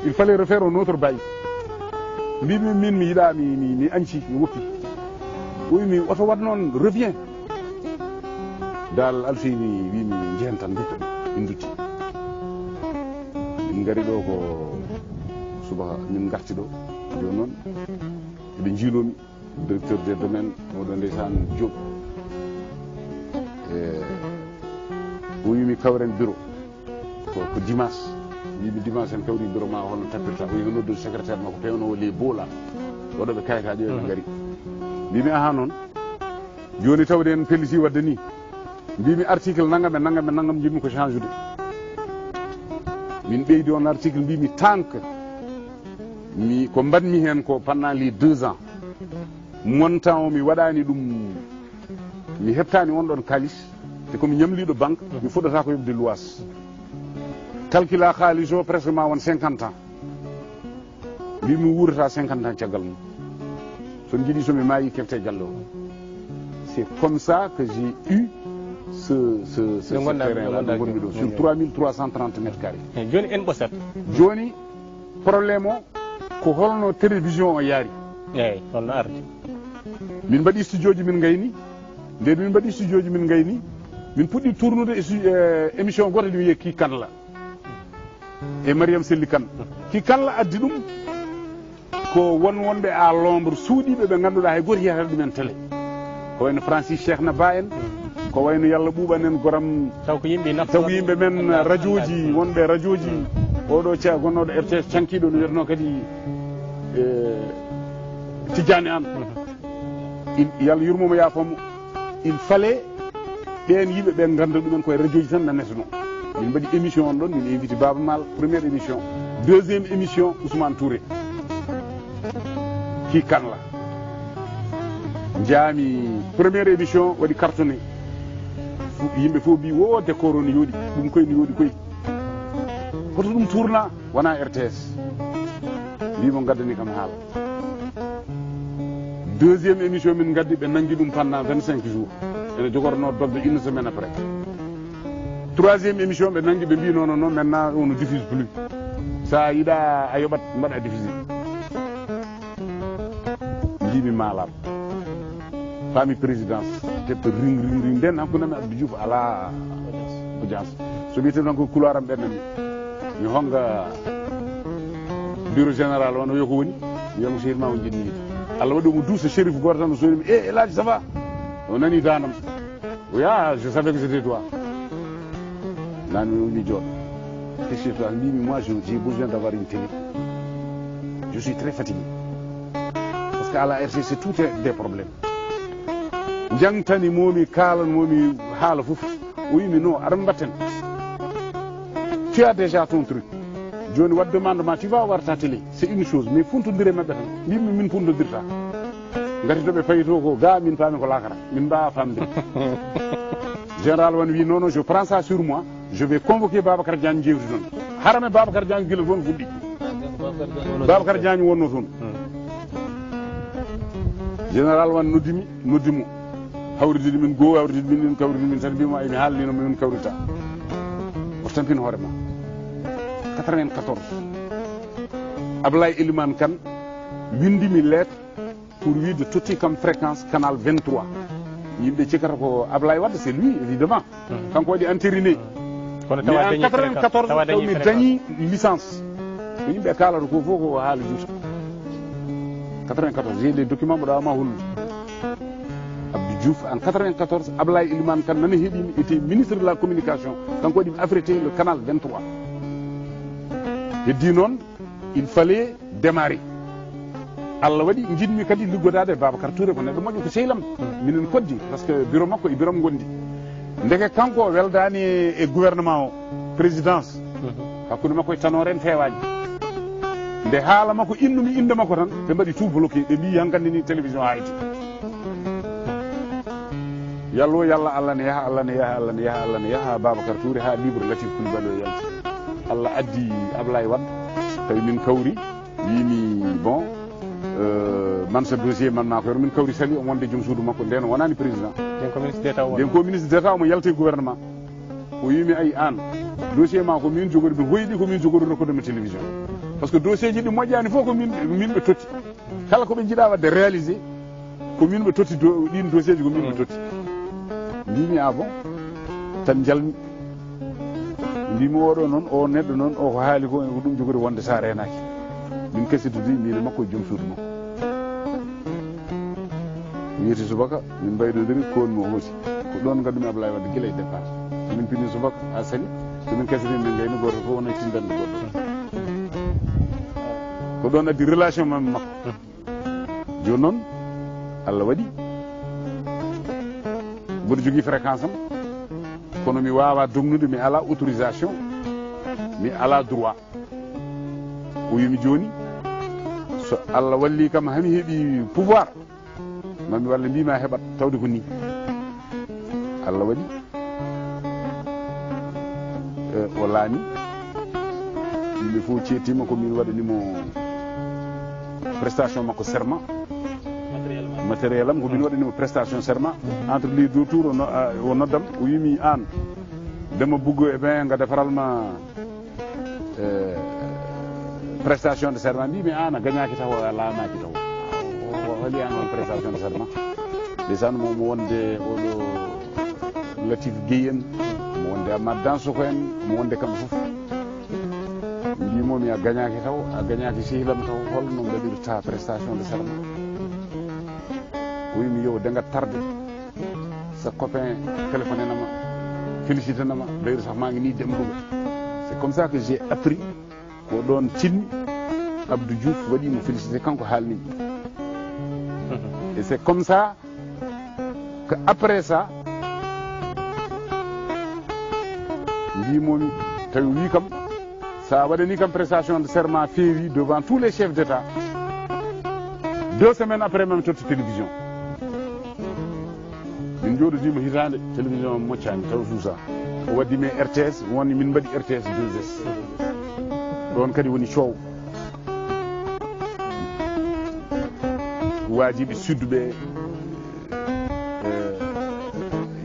il fallait refaire un autre bail mbimi min mi yiiɗa mi anci mi woppi o wimi oto wat noon revient dal Alfini wimi jehen tan dutto min dutti min gari ɗo ko subaka min garti ɗo joni noon eɓe jiinomi directeur des domaines oɗo ndeysan Diop o wimi kawren bureau ko dimanche yimi dimanche en kawri bureau ma holno tappirta o yi noddu secrétaire makko pewnowo les bola waɗoɓe kayitaji ɓe gari mbimi aha noon joni tawde en pelliti wadde ni mbimi article nangam jimmi ko change ude min ɓeydi on article mbimi tant que ko mbanmi hen ko pendant les 2 ans montant o mi waɗani ɗum mi heɓtani on ɗon kalis te komi ñamliɗo banque mi fuɗɗata ko yobde luwas calcula halis o presque ma won 50 ans mbimi wurata 50 ans caggal mum somi jiiɗi somi maayi kefte galle o c'est comme ça que j'ai eu ce terrain là ɗo gonmi ɗo sur 3330 mètres carrés joni en ɓosat joni probléme o ko holno télévision o yaari eyyi holno ardi min mbaɗi studio ji min gayni nden min mbaɗi studio ji min gayni min puɗɗi tournude émission goto ɗi wiye Ki Kanla e Mariam Selli Kane Ki Kanla addi ɗum ko wonɓe à l'ombre suuɗiɓe ɓe ganduɗa hay goto yiyata ɗumen télé ko wayno Francis Cheikhna Ba en ko wayno Yalla Ɓuuɓan en goram taw ko yimɓe men radio ji wonɓe radio ji oɗo gonnoɗo RTS cankiɗo no wiyatano kadi Tidiane an Yalla yurmomo yaafomo il fallait ɓen yimɓe ɓe ganda ɗumen koye radio ji tan naneteno min mbaɗi émission on ɗon min invité Baba Mal première émission deuxième émission Ousmane Touré Ki Kanla jaami première émission waɗi cartonné yimɓe fof mbi wo décor o ne yooɗi ɗum koye ne yooɗi koye hoto ɗum tourna wona RTS mbimo gaddani kam haala deuxième émission min gaddi ɓe nanggui ɗum pendant 25 jours ene jogorno dobbe une semaine après troisiéme émission ɓe nangi ɓe mbi non non maintenant on ne diffuse plus sa yiɗa a yoɓat mbaɗa diffusé mbimi malam faami présidence tepto ring nden hakkudemi Abdou Diouf ala audience so wiyete noon ko couloir am ɓennami mi honga bureau général on o yoko woni wiyamo Chérif ma o jiɗmi yiide Allah waɗi omo duusa Chérif goto tan o soñimi El Hadji ça va o nani danam oui je savais que c'était toi nani mi jooɗo qu'est-ce que toi mbimi moi j'ai besoin d'avoir une télé je suis très fatigué parce qu'à la RTC tout est des problèmes jangtani momi kalanmomi haala fof o wimi non aɗa mbatten tu as déjà ton truc joni wat demande ma tu vas voir ta télé c'est une chose mais funtodire mabɓe tan mbimi min funtodirta gati toɓe payito ko ga min paami ko lakara min mbawa famde général wan wi non non je prends ça sur moi je vais convoquer Babacar Diagne jewti toon harame Babacar Diagne gila toon fuɗɗi Babacar Diagne wonno toon général wan noddimo hawridide min goo hawridide min kawride min tan mbima mi haalnino min kawrita o tampino hoorema 94 Ablaye Elimane Kane windimi lettre pour wiide totti kam fréquence canal 23 yimɓe cikkata ko Ablaye Wade c'est lui évidemment kanko waɗi entériné mais en 94 taw mi dañi licence ko yimɓe kalata ko fof ko haala juuta 94 j'ai des documents mboɗo wawma hollude Abdou Diouf en 94 Ablaye Elimane Kane nane heeɗimi était ministre de la communication kanko waɗi affrété le canal 23 heddi noon il fallait démarrer Allah waɗi jiɗmi kadi liggodade Babacar Touré ko neɗɗo moƴƴo ko sehlam minen koddi par ce que bureau makko e bureau m gondi ndeke kanko weldani e gouvernement o présidence hakkude makko e tanore en feewaji nde haala makko innumi inde makko tan ɓe mbaɗi tout bloqué ɓe mbi hankandi ni télévision hayti yallo yalla Allah ne yaha Allah ne yaha Allah ne yaha Allah ne yaha Babacar Touré ha libre Latif Coulibaly o yalti Allah addi Ablaye Wade tawi min kawri wimi bon man sa dossier man mako yor min kawri sali o wonde joom suudu makko nden wonani président nden ko ministre d'état nden ko ministre d'état omo yalti gouvernement o wimi ay an dossier ma ko min jogori ɗum hoyɗi ko min jogori rokkodemi télévision par ce que dossier ji ɗi moƴƴani fof ko min ɓe totti kala koɓe jiiɗa wadde réalisé ko min ɓe totti ɗin dossier ji ko min ɓe totti mbimi a bon tan jalmi mbimi oɗo noon o neɗɗo noon o ko haali ko ɗum jogori wonde sa renaki min kasidudi mine makko e joom suudu makko wiyete subaka min mbaydodiri konmi o hoosi ko ɗon gaddumi Ablaye Wade guila e départ somin pini subaka ha sali somin kasidi min gayni goto fof wona tindande goɗɗo ko ɗon addi relation mami makko joni noon Allah waɗi mboɗo jogui fréquence am kono mi wawa dognude mi ala autorisation mi ala droit o wimi joni so Allah walli kam hami heeɓi pouvoir mami walla mbima heɓat tawde ko ni Allah waɗi o laami yimɓe fof cettima komin waɗanimo prestation makko serment matériel am komin waɗanimo prestation serment entre les deux tours o noddam o wimi an dema buggo e ben nga defaralma prestation de serment mbimi an a gagnaki taw a laamaki taw o holi an on prestation de serment ndeysaan momo wonde oɗo Latif Guèye en mo wonde Amath Dansokho en mo wonde kamɓe fof mbimomi a gagnaki sehlam taw holno mbaɗirta prestation de serment o wimi yo dengat tarde sa copain téléphoné nama félicité nama d'ailleurs sax maa ngi nii dem Louga c'est comme ça que j'ai appris ko ɗon tinmi Abdou Diouf waɗimo félicité kanko haalnimi et c'est comme ça que après ça mbimomi tawi wi kam sa waɗani kam prestation de serment feewi devant tous les chefs d'état 2 semaines après même totti télévision min jooɗodima hitande télévision moccani taw suusa o waddimi RTS woni min mbaɗi RTS 2S ɗon kadi woni coow waajiɓe sud ɓe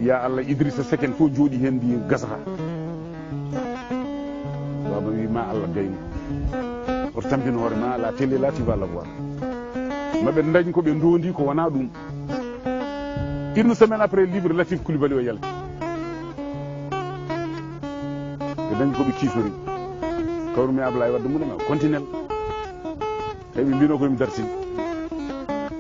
ya Allah Idrissa Seck en fof jooɗi hen mbi gasata baba wi ma Allah gayni oto tampina hoore ma la télé la tu vas la voir maɓe dañ ko ɓe ndondi ko wona ɗum une semaine après livre Latif Coulibaly o yalti ɓe dañi koɓe kiisori kawrumi Ablaye Wade muɗum continel eɓe mbino koyemi dartine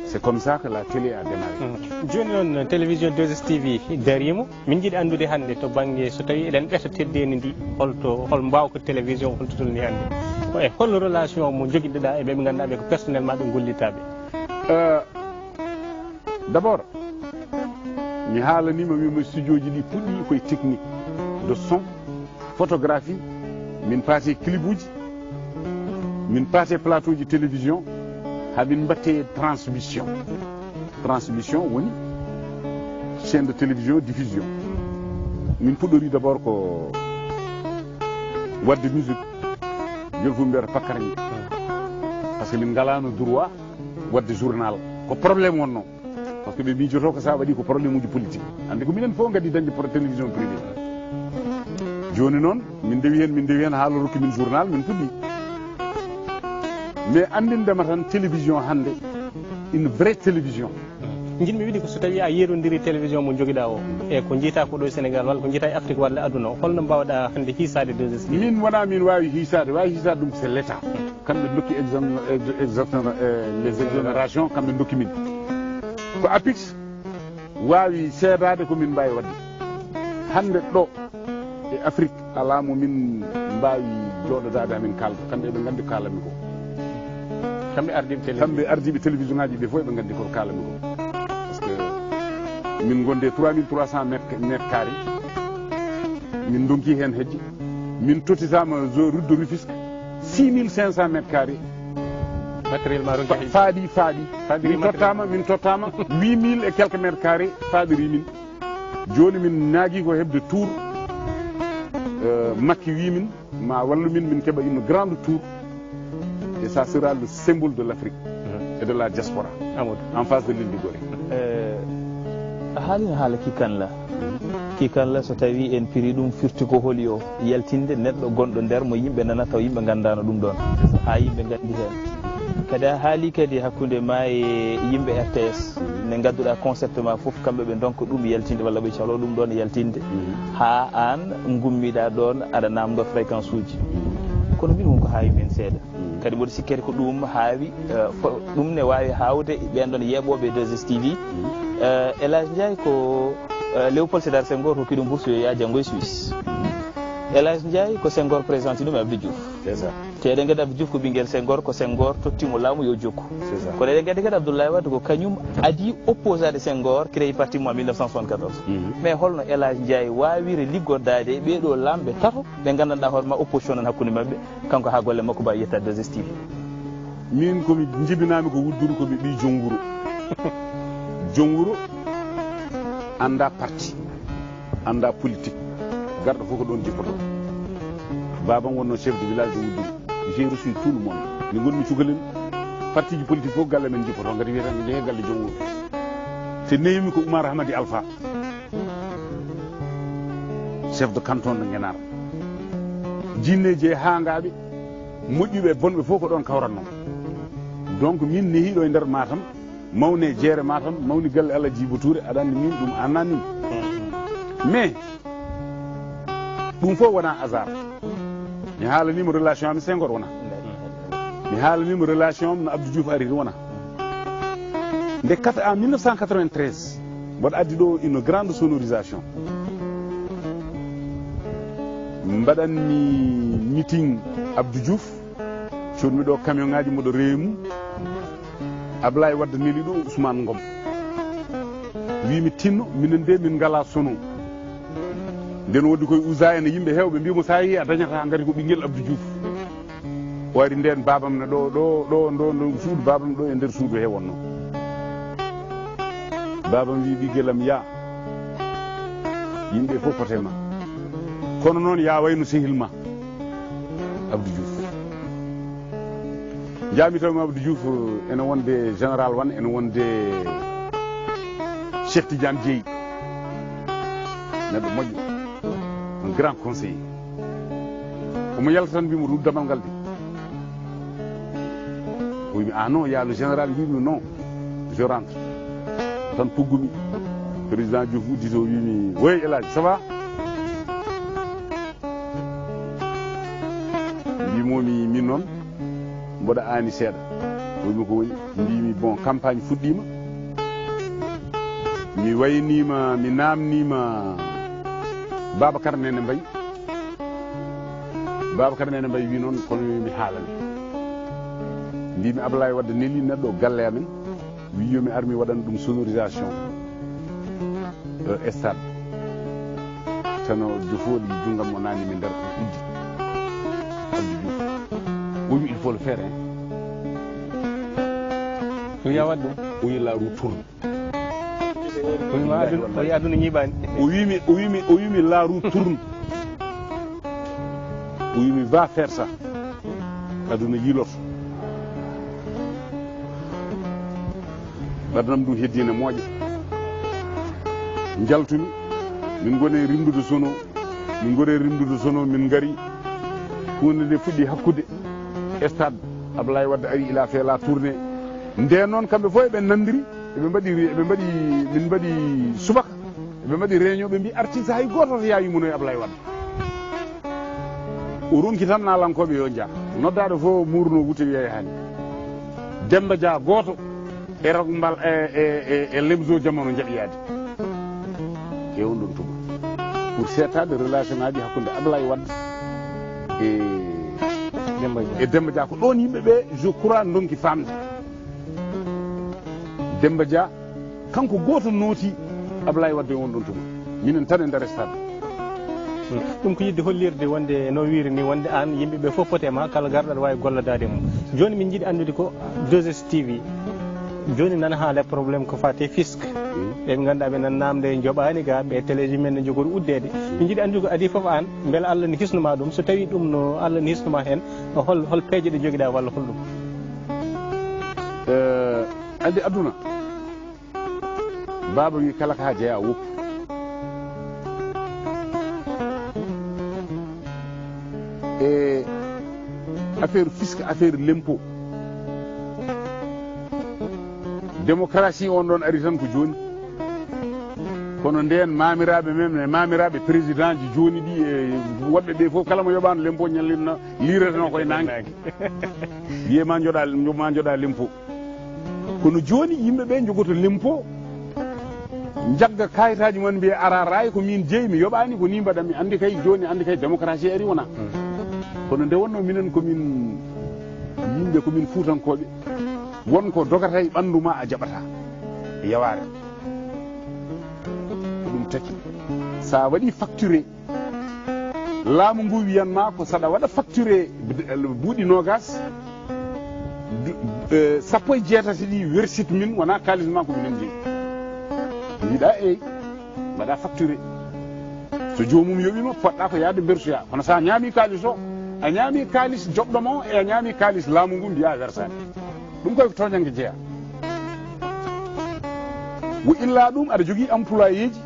c'est comme ça que la télé a démarré. joni noon télévision 2STV darima min jiiɗi andude hannde to banggue so tawi eɗen ɓeeta teddedi ndi hol mbawko télévision holto tolni hannde ko e hol relation mo joguiɗoɗa e ɓeɓe ganduɗa ɓe ko personnel ma ɓe gollitaɓe. d' abord mi haalanima wima studio ji ɗi puɗɗi koye technique de son photographie min paase clip uji min paase plateau ji télévision hamin mbatte transmission woni chaîne de télévision diffusion min puɗɗori d' abord ko wadde musique joni fof mbiyata pakkarñi par ce que min ngalano droit wadde journal ko probléme wonno par ce que ɓe miijoto ko sa waɗi ko probléme uji politique ande ko minen fof gaddi dañde télévision privé joni noon min dewi hen haala rokki min journal min puɗɗi mais andindema tan télévision hannde une vraie télévision jinmi wiɗi ko so tawi a yerodiri télévision mo joguiɗa o e ko jiita ko ɗo Sénégal walla ko jiita e Afrique walla aduna o holno mbawɗa hannde hiisade 2STV? min wona min wawi hiisade ɗum c'est l' état kamɓe dokki les exonérations kamɓe dokki min ko APIX wawi seedade komin mbawi wadde hannde ɗo e Afrique ala mo min mbawi joɗodade hamin kalda kamɓe ɓe gandi ko kalanmi ko kamɓe ardiɓe télévision ngaji ɓe fof ɓe gandi ko kalanmi ko par ce que min gonde 3300 mètres carré min donki hen hedde min totitama route de Rufisque 6500 mètres carré matériel ma ronki faaɗi min tottama 8000 et quelques mètres carré faaɗiri min joni min naagui ko hebde tour makki wimin ma wallu min keeɓa une grande tour et ça sera le symbole de l'Afrique et de la diaspora en face de l'île de Gorée. a haalino haala kikanla so tawi en piri ɗum firti ko holi o yaltinde neɗɗo gonɗo nder mo yimɓe nana taw yimɓe gandano ɗum ɗon ha yimɓe gandi hen kadi a haali kadi hakkude ma e yimɓe RTS ne gadduɗa concept ma foof kamɓe ɓe donka ɗum yaltinde walla ɓe calo ɗum ɗon yaltinde ha an gummiɗa ɗon aɗa namdo fréquence uji kono min wonko haawi men seeɗa kadi mboɗo sikkete ko ɗum haawi ɗum ne wawi hawde ɓen ɗon yeeɓoɓe 2STV Elhadji Ndiaye ko Léopold Sédar Senghor hokki ɗum bourse yo ya janggo e Suisse Elhadji Ndiaye ko Senghor présidenti ɗum e Abdou Diouf te eɗen gandi Abdou Diouf ko ɓinguel Senghor ko Senghor tottimo laamu yo jokku kono eɗen gandi kadi Abdoulaye Wade ko kañum adi opposade Senghor créé parti mo en 1974 mais holno Elhadji Ndiaye wawiri liggodade e ɓeɗo lamɓe tato ɓe gandanɗa hoorema opposition nan hakkude mabɓe kanko ha golle makko mbawi yettade 2STV? min komi jibinami ko wudduru komi ɓi jonguro jonguro anda parti anda politique garɗo fof ko ɗon jippoto babam wonno chef de village de wudduru j'ai reçu tout le monde mi gonmi cukalel parti ji politique fof galle men jippoto gati wiyeten jeehe galle jonguro te neyimi ko Oumar Hamadi Alpha chef de canton de Guénar jinneji e hangaɓe moƴƴuɓe bonɓe fof ko ɗon kawratno donc min nehiɗo e nder Matam mawne jeere Matam mawni galle Allah Djibo Touré aɗa andi min ɗum annanimi mais ɗum fof wona hasard mi haalanima relation am Senghor wona mi haalanima relation am no Abdou Diouf ari wona nde en 1993 mboɗo addi ɗo une grande sonorisation mbaɗanmi meeting Abdou Diouf codmi ɗo camion ngaji mboɗo reemu Ablaye Wade neli ɗo Ousmane Ngom wimi tinno minen de min ngala sono nden woddi koye usa ene yimɓe hewɓe mbimo sa yi a dañata gati ko ɓinguel Abdou Diouf o ari nden babam ne ɗo suudu babam ɗo e nder suudu he wonno babam wi ɓigguelam ya yimɓe fof potema kono noon ya wayno sehil ma Abdou Diouf jami tawmi Abdou Diouf ene wonde général Wane ene wonde Cheikh Tidiane Dièye neɗɗo moƴƴo un grand conseiller omo yalta tan mbimo ɗum damal ngal de o wimi ah non ya le général mbimi non je rentre tan puggumi président Diouf uddito wimi woy Elhadji ça va mbimomi min noon mboɗa aani seeɗa o wimi ko woni mbimi bon campagne fuɗɗima mi waynima mi namnima Babacar Nene Mbaye Babacar Nene Mbaye wi noon kono mi haalani mbimi Ablaye Wade neli neɗɗo galle amen wi yomi armi waɗana ɗum sonorisation stade tano jofoɗi junggam mo nani mi nder ko uddi Abdou Diouf wimi il faut le faire ɗum ya wadde o wi la roue tourne o wi aduna ñiɓani o wimi la roue tourne o wimi va faire ça aduna yiloto ɓaddanam ɗum heddine mooƴa jaltumi min gone rimdude sono min gari hunde nde fuɗɗi hakkude stade Ablaye Wade ari ila fait la tournée nde noon kamɓe fof eɓe nandiri min mbaɗi subaka eɓe mbaɗi réunion ɓe mbi artiste hay goto to yayimuno e Ablaye Wade o ronki tan nalankoɓe yo jaa noddaɗo fof murno wuute wiya hani Demba Dia goto e rogbal e lemzo jamono jaɓiyade e on ɗon tuma pour settade relation aji hakkude Ablaye Wade e Demba Dia ko ɗon yimɓeɓe je crois donki famde Demba Dia kanko goto nooti Ablaye Wade e on ɗon tuma minen tan e nder stade ɗum ko yidde hollirde wonde no wiiri ni wonde an yimɓeɓe fof foti ma kala garɗo aɗa wawi gollodade mum joni min jiiɗi andude ko 2STV joni nana haala probléme ko fate fisque ɓe ganduɗa ɓe nan namde joɓani ga ɓe téléji men ne jogori uddede min jiiɗi andude ko adi foof an beele Allah ne hisnuma ɗum so tawi ɗum no Allah ne hisnuma hen hol peeje ɗe joguiɗa walla holɗum andi aduna baba wi kala ka jeeya woppu e affaire fisque affaire lempo démocratie on ɗon ari tan ko joni kono nden mamiraɓe men e mamiraɓe président ji joni ɗi e woɗɓe ɓe fof kala mo yoɓano lempo ñallina lireteno koye nangue wiyema joɗa lempo kono joni yimɓeɓe jogoto lempo jagga kayitaji mon mbiye ara ray ko min jeeyi mi yoɓani ko ni mbaɗami andi kay joni andi kay démocratie ari wona kono nde wonno minen komin yimɓe komin fuutankoɓe wonko dogata e ɓandu ma a jaɓata e yaware ko ɗum taki sa waɗi facturé laamu ngu wiyanma ko saɗa waɗa facturé buuɗi nogas sappo e jeetati ɗi wersite min wona kalis ma ko minen jeeyi mbiɗa eyi mbaɗa facturé so jomum yoɓima poɗɗa ko yaade bersoya kono sa ñaami kalis o a ñaami kalis joɓɗomo e a ñaami kalis laamu ngu mbiya versade ɗum koye ko toñangue jeeya wo illa ɗum aɗa jogui employé ji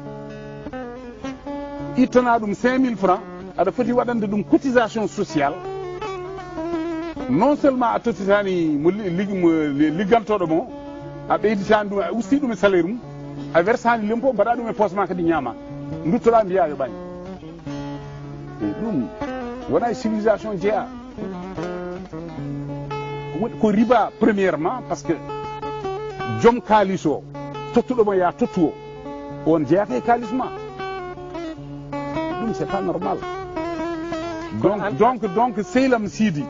ittana ɗum 5000 francs aɗa foti waɗande ɗum cotisation sociale non seulement a tottitani mo liggantoɗo mo a ɓeyditani ɗum a usti ɗum e salaire mum a versani lempo mbaɗa ɗum e poste ma kadi ñaama duttoɗa mbiya yoɓani ɗum wona e civilisation jeeya ko riba premièrement par ce que joom kalis o tottuɗomo ya tottu o on jeeyata e kalis ma ɗum c'est pas normal donc sehlam Sidi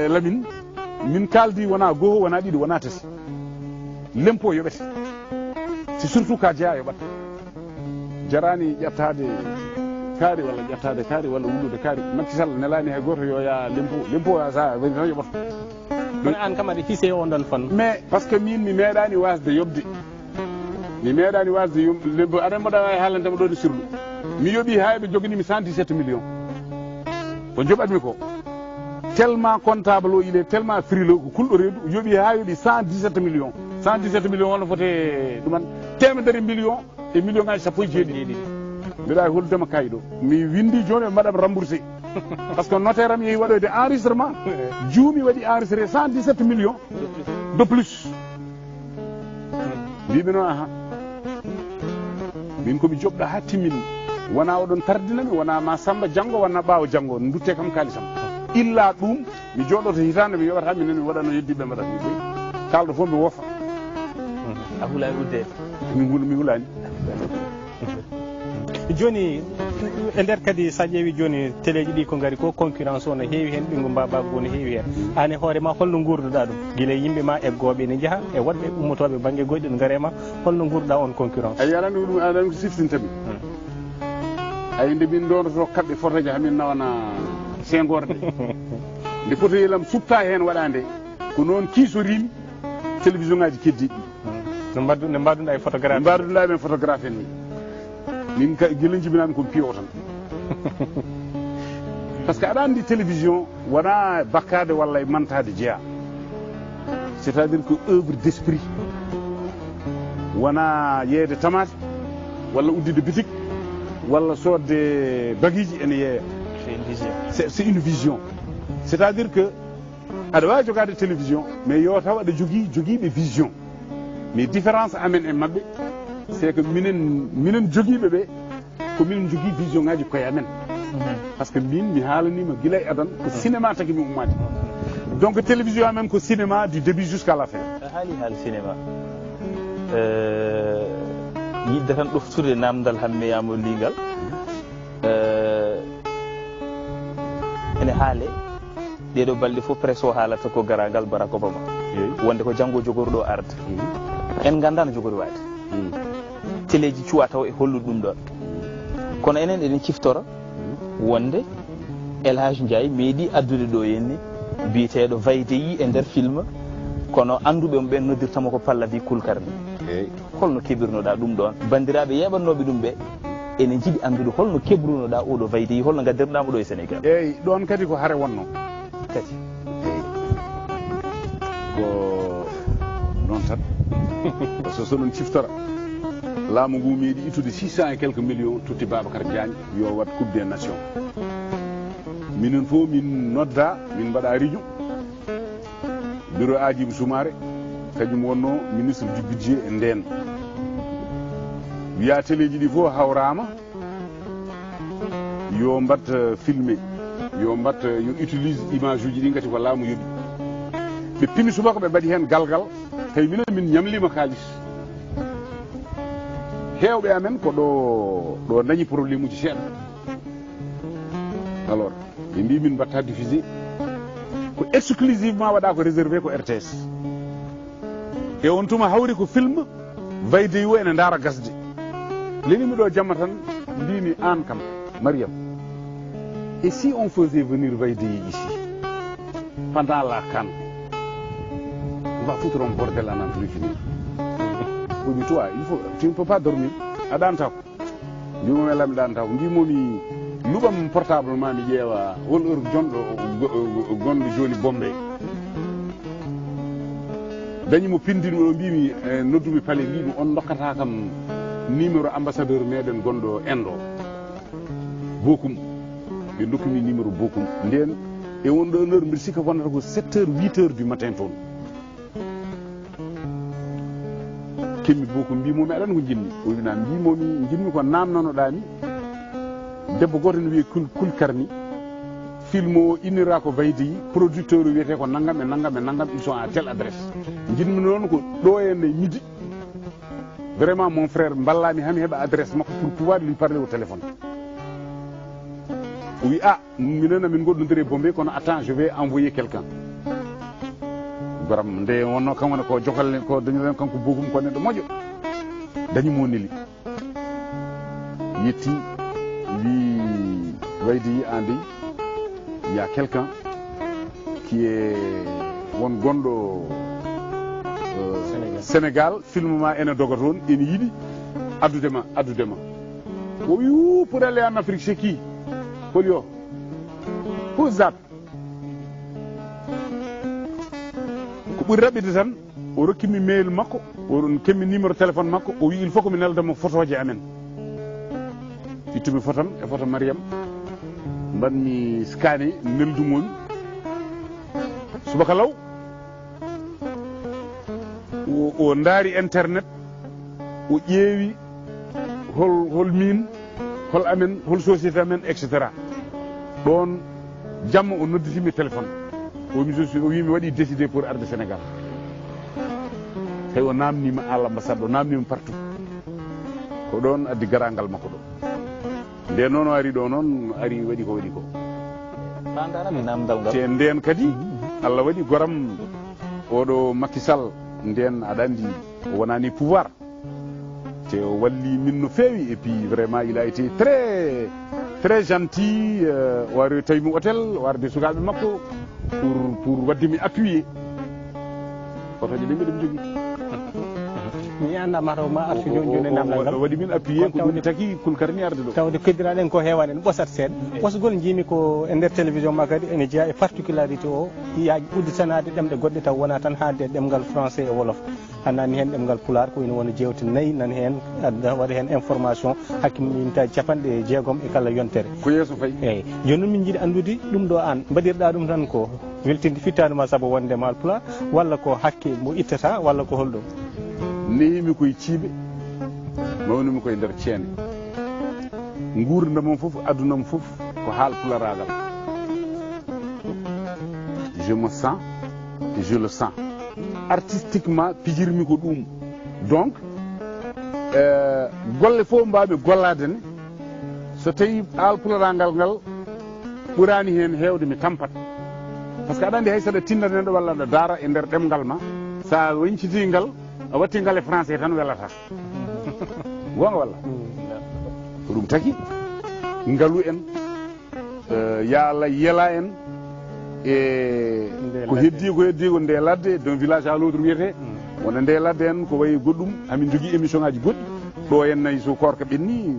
Lamine min kaldi wona goho wona ɗiɗi wona tati lempo yoɓete c'est surtout ka jeeya yoɓat jarani ƴettade kaari walla ƴettade kaari walla wullude kaari Macky Sall nelani hay goto yo ya lempo ya sa woni tan yoɓata kono an kam aɗa hiise on ɗon fan mais par ce que min mi meeɗani wasde yobde lempo aɗa mbaɗa wawi haalantema ɗo de sirlu mi yoɓi ha ɓe joguinimi 117 millions ko joɓatmi ko tellement comptable o il est tellement frileux ko kulɗo reedu yoɓi ha yoɓi 117 millions 117 millions wonno fote ɗuman temedere millions e million ngaji sappo e jeeɗiɗi mbiɗa holdema kayɗo mi windi joni ɓe mbaɗam remboursé par ce que notaire am yehi waɗoyde enregistrement juumi waɗi enregistré 117 millions de plus mbiɓe noon aha min komi joɓɗo ha timmini wona oɗon tardinami wona ma samba janggo wona ɓaawo janggo dutte kam kalisam illa ɗum mi jooɗoto hitande mi yoɓata minen mi waɗano yeddiɓe mbaɗat mi ɓoyi kalɗo fof mi wofa a hulani uddede mi hulani joni e nder kadi sa ƴeewi joni téléji ɗi ko ngari ko concurrence o no heewi hen ɓingu mbabago no heewi hen an e hoore ma holno gurduɗa ɗum guila yimɓe ma eggoɓe ne jaaha e wonɓe ummotoɓe banggue goƴƴo gaare ma holno gurduɗa on concurrence ayi aɗa andi ɗum aɗa andi ko siftintami ayi nde min dondoto kaɓɓe photoji hamin nawana sengorde nde photoyelam supta hen waɗande ko noon kiisorimi télévision ngaji keddiɗi nde mbaɗuɗa e photographie mbaɗuɗa men photographe en ni min guila jibinami komi piyo tan par ce que aɗa andi télévision wona bakkade walla e mantade jeeya c' est à dire que œuvre d' esprit wona yeeyde tamate walla uddide boutique walla sodde baguiji ene yeeya c'est une vision c' est à dire que aɗa wawi jogade télévision mais yo taw aɗa joguiɓe vision mais différence amen e mabɓe c'est que minen joguiɓe ɓe ko minen jogui vision ngaji koye amen par ce que min mi haalanima guila e adan ko cinéma tagui mi ummade donc télévision amen ko cinéma du début jusqu'à la fin a haali cinéma yidde tan ɗoftude namdal hammeyamo liigal ene haale ɗeɗo balɗe fof presse o haalata ko garagal Barack Obama wonde ko janggo jogorɗo arde en ganda no jogori waade téléji cuwa taw e hollude ɗum ɗon kono enen eɗen ciftora wonde Elhadji Ndiaye meeɗi addude ɗo henni biyeteɗo Vaydeyi e nder film kono anduɓe mo ɓen noddirtamo ko Pallavi Kulkarni holno keɓirnoɗa ɗum ɗon bandiraɓe yeɓannoɓe ɗum ɓe ene jiiɗi andude holno kebrunoɗa oɗo Vaydeyi holno gaddirɗamo ɗo e Sénégal eyyi ɗon kadi ko haare wonno kadi ko noon tan par ce que soɗon ciftora laamu ngu meeɗi ittude 600 et quelques millions tutti Babacar Diagne yo wat coupe des nations minen fof min nodda min mbaɗa réunion bureau Adjibou Soumaré kañum wonno ministre du budget e nden wiya téléji ɗi fof hawrama yo mbat filmé yo utilise image uji ɗi gati ko laamu yoɓi ɓe pini subaka ɓe mbaɗi hen galgal tawi minen min ñamlima kalis hewɓe amen ko ɗo dañi probléme uji seeɗa alors ɓe mbi min mbatta diffusé ko exclusivement waɗa ko réservé ko RTS e on tuma hawri ko film Vaydeyi o ene ndaara gasde lenimi ɗo jamma tan mbimi an kam Mariam et si on faisait venir Vaydeyi ici pendant la CAN on va foutre un bordel à n'en plus finir omi toi tu ne peux pas dormir a ɗanta ko mbimomi elami ɗanta ko mbimomi luɓam portable ma mi ƴeewa hol heure jonɗo gonɗo joni Bombay dañimo pindini o mbimi noddumi paale mbimi on dokkata kam numéro ambassadeur meɗen gonɗo Inde Bokum ɓe dokkumi numéro Bokum nden e won ɗon heure mbiɗa sikka wonata ko 7 heures 8 heures du matin toon kemmi Bokum mbimomi aɗan ko jinmi o wina mbimomi jinmi ko namnanoɗami debbo goto ne wiye Kulkarni film o innira ko Vaydeyi producteur o wiyete ko naggam e naggam e naggam ils sont à telle adresse jinmi noon ko ɗo henne midi vraiment mon frère ballami hami heeɓa adresse makko pour pouvoir lui parler au téléphone o wi minen amin goɗɗodiri e Bombay kono attends je vais envoyer quelqu'un garam nde wonno kam woni ko jogolle ko dañuɗen kanko Bokum ko neɗɗo moƴƴo dañimo neli yetti wi Vaydeyi andi il y a quelqu'un qui est won gonɗo Sénégal film ma ene doga toon ene yiiɗi addudema o wi pour aller en Afrique c'est qui Polio who's that ko ɓuri raɓɓide tan o rokkimi mail makko o kemmi numéro téléphone makko o wi il faut que mi neldamo photo ji amen ittumi fotam e foto Mariam mbanmi scanné neldumomi subaka law o ndaari internet o ƴeewi hol min hol amen hol société amen et cetera ɗon jamma o nodditimi téléphone o wi mi waɗi décidé pour arde Sénégal tawi o namnima à l'ambassade o namnima partout ko ɗon addi garangal makko ɗo nde noon o ari ɗo noon ari waɗi ko waɗi ko fandarami namdal ngal te nden kadi Allah waɗi goram oɗo Macky Sall nden aɗa andi o wonani pouvoir te o walli min no feewi et puis vraiment il a été très gentil o ari tawimi hôtel o arde sukaɓe makko pour waddemi appuyer otoje ɗe mbiɗen jogui mi andama taw ma artu joni joni namdal ngal waɗi min appuyé ko ɗum taki kulkarni arde ɗo tawde keddiraɗen ko heewani en ɓosat seeɗa ɓosgol jiimi ko e nder télévision ma kadi ene jeeya e particularité o yaaji udditanade ɗemɗe goɗɗe taw wona tan haalde ɗemgal français e wolof hannani hen ɗemgal pular ko ina wona jewte nayyi nani hen waɗa hen information hakkimintaji capanɗe jeegom e kala yontere ko yeeso fayi eyyi joni noon min jiiɗi andude ɗum ɗo an mbaɗirɗa ɗum tan ko weltinde fittanuma saabu wonde mal pular walla ko hakke mo ittata walla ko holɗum nehimi koye ciiɓe mawnimi koye nder ceene gurdamam fof adunam fof ko haal pularagal je me sens et je le sens artistiquement pijirmi ko ɗum donc golle fof mbawi gollade ne so tawi haal pularagal ngal ɓurani hen hewde mi tampat par ce que aɗa andi hay saɗa tinnaneɗo walla aɗa daara e nder ɗemgal ma sa wañciti ngal a watti ngal e français tan welata gonga walla ko ɗum taki ngalu en ya Allah yela en e ko heddi ko nde ladde d'un village à l'autre wiyete wona nde ladde en ko wayi goɗɗum amin jogui émission ngaji goɗɗi ɗo en nayi so korka ɓenni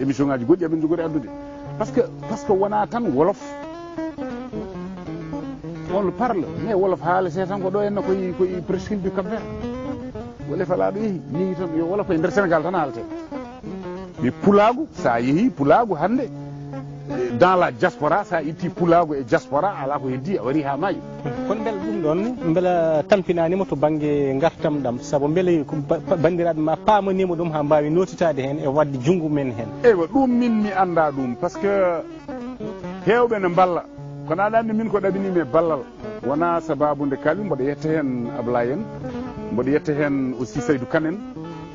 émission ngaji goɗɗi amin jogori addude par ce que wona tan wolof on le parle mais wolof haalete tan ko ɗo henna koye presqu'île du Cap Vert wolof alaɗo yeehi yeehi tan yo wolof koye nder Sénégal tan haalte mais pulagu sa yeehi pulagu hande dans la diaspora sa itti pulagu e diaspora ala ko heddi a wari ha maayi kono beele ɗum ɗon beela tampinanima to banggue gartam ɗam saabu beele bandiraɓe ma pamanima ɗum ha mbawi notitade hen e wadde junggo men hen eywa ɗum min mi anda ɗum par ce que hewɓe ne balla kono aɗa andi min ko ɗaɓinimi e ballal wona sababude kaali mboɗo yetta hen Ablaye en mboɗo yetta hen aussi Saydou Kane en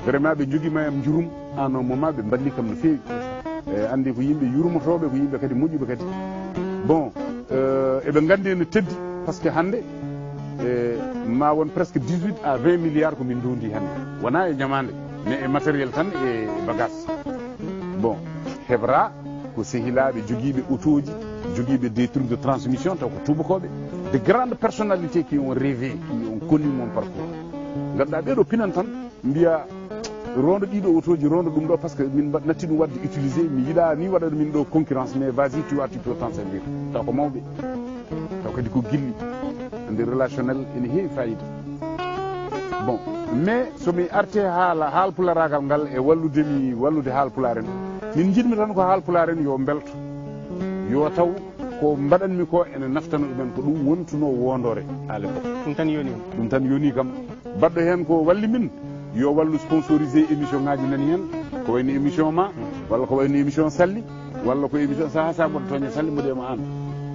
vraiment ɓe joguima yam jurum en un moment ɓe balli kam no fewi andi ko yimɓe yurmotoɓe ko yimɓe kadi moƴƴuɓe kadi bon eɓe gandi no teddi par ce que hande ma won presque 18 à 20 milliards ko min dondi hande wona e ñamande mais e matériel tan e bagage bon heɓra ko sehilaɓe joguiɓe autoji joguiɓe des trucs de transmission taw ko tubakoɓe de grandes personnalités qui ont rêvé qui ont connu mon parcours ganduɗa ɓeɗo pinan tan mbiya rondo ɗiɗo autoji rondo ɗum ɗo par ce que min natti ɗum wadde utilisé mi yiiɗa ni waɗa min ɗo concurrence mais vas-y tu peux t'en servir taw ko mawɓe taw kadi ko gilli nder relationnel ene heewi fayida bon mais somi arte haal pularagal ngal e wallude haal pularen min jiɗmi tan ko haal pularen yo belto yo taw ko mbaɗanmi ko ene naftano ɗumen ko ɗum wontuno wondore à l'époque ɗum tan yoni kam baɗɗo hen ko walli min yo wallu sponsorisé émission ngaji nani hen ko wayno émission ma walla ko wayno émission salli walla ko émission saha sa mboɗo toñe salli mboɗema an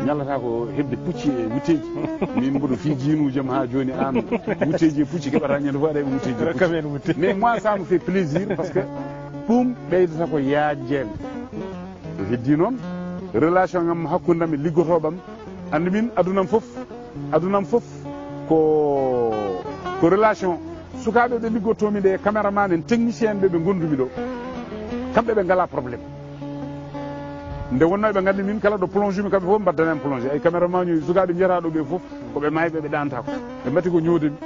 ñallata ko hebde pucci e wutteji min mboɗo fi jinujam ha joni an wutteji e pucci keɓata ñande fo aɗa e wutteji mais moi ça me fait plaisir par ce que ɗum ɓeydata ko yaajjede to heddi noon relation am hakkudam e liggotoɓam andi min adunam fof ko relation sukaɓe ɓe liggotomi ɗe caméraman en technicien ɓe gondumi ɗo kamɓe ɓe ngala probléme nde wonno ɓe gandi min kala ɗo plonge mi kamɓe fof mbaddanen plongé ay caméraman ñoyi sukaɓe jeetaɗo ɓe fof koɓe mayɓe ɓe ɗantako ɓe mbatti ko ñoodemi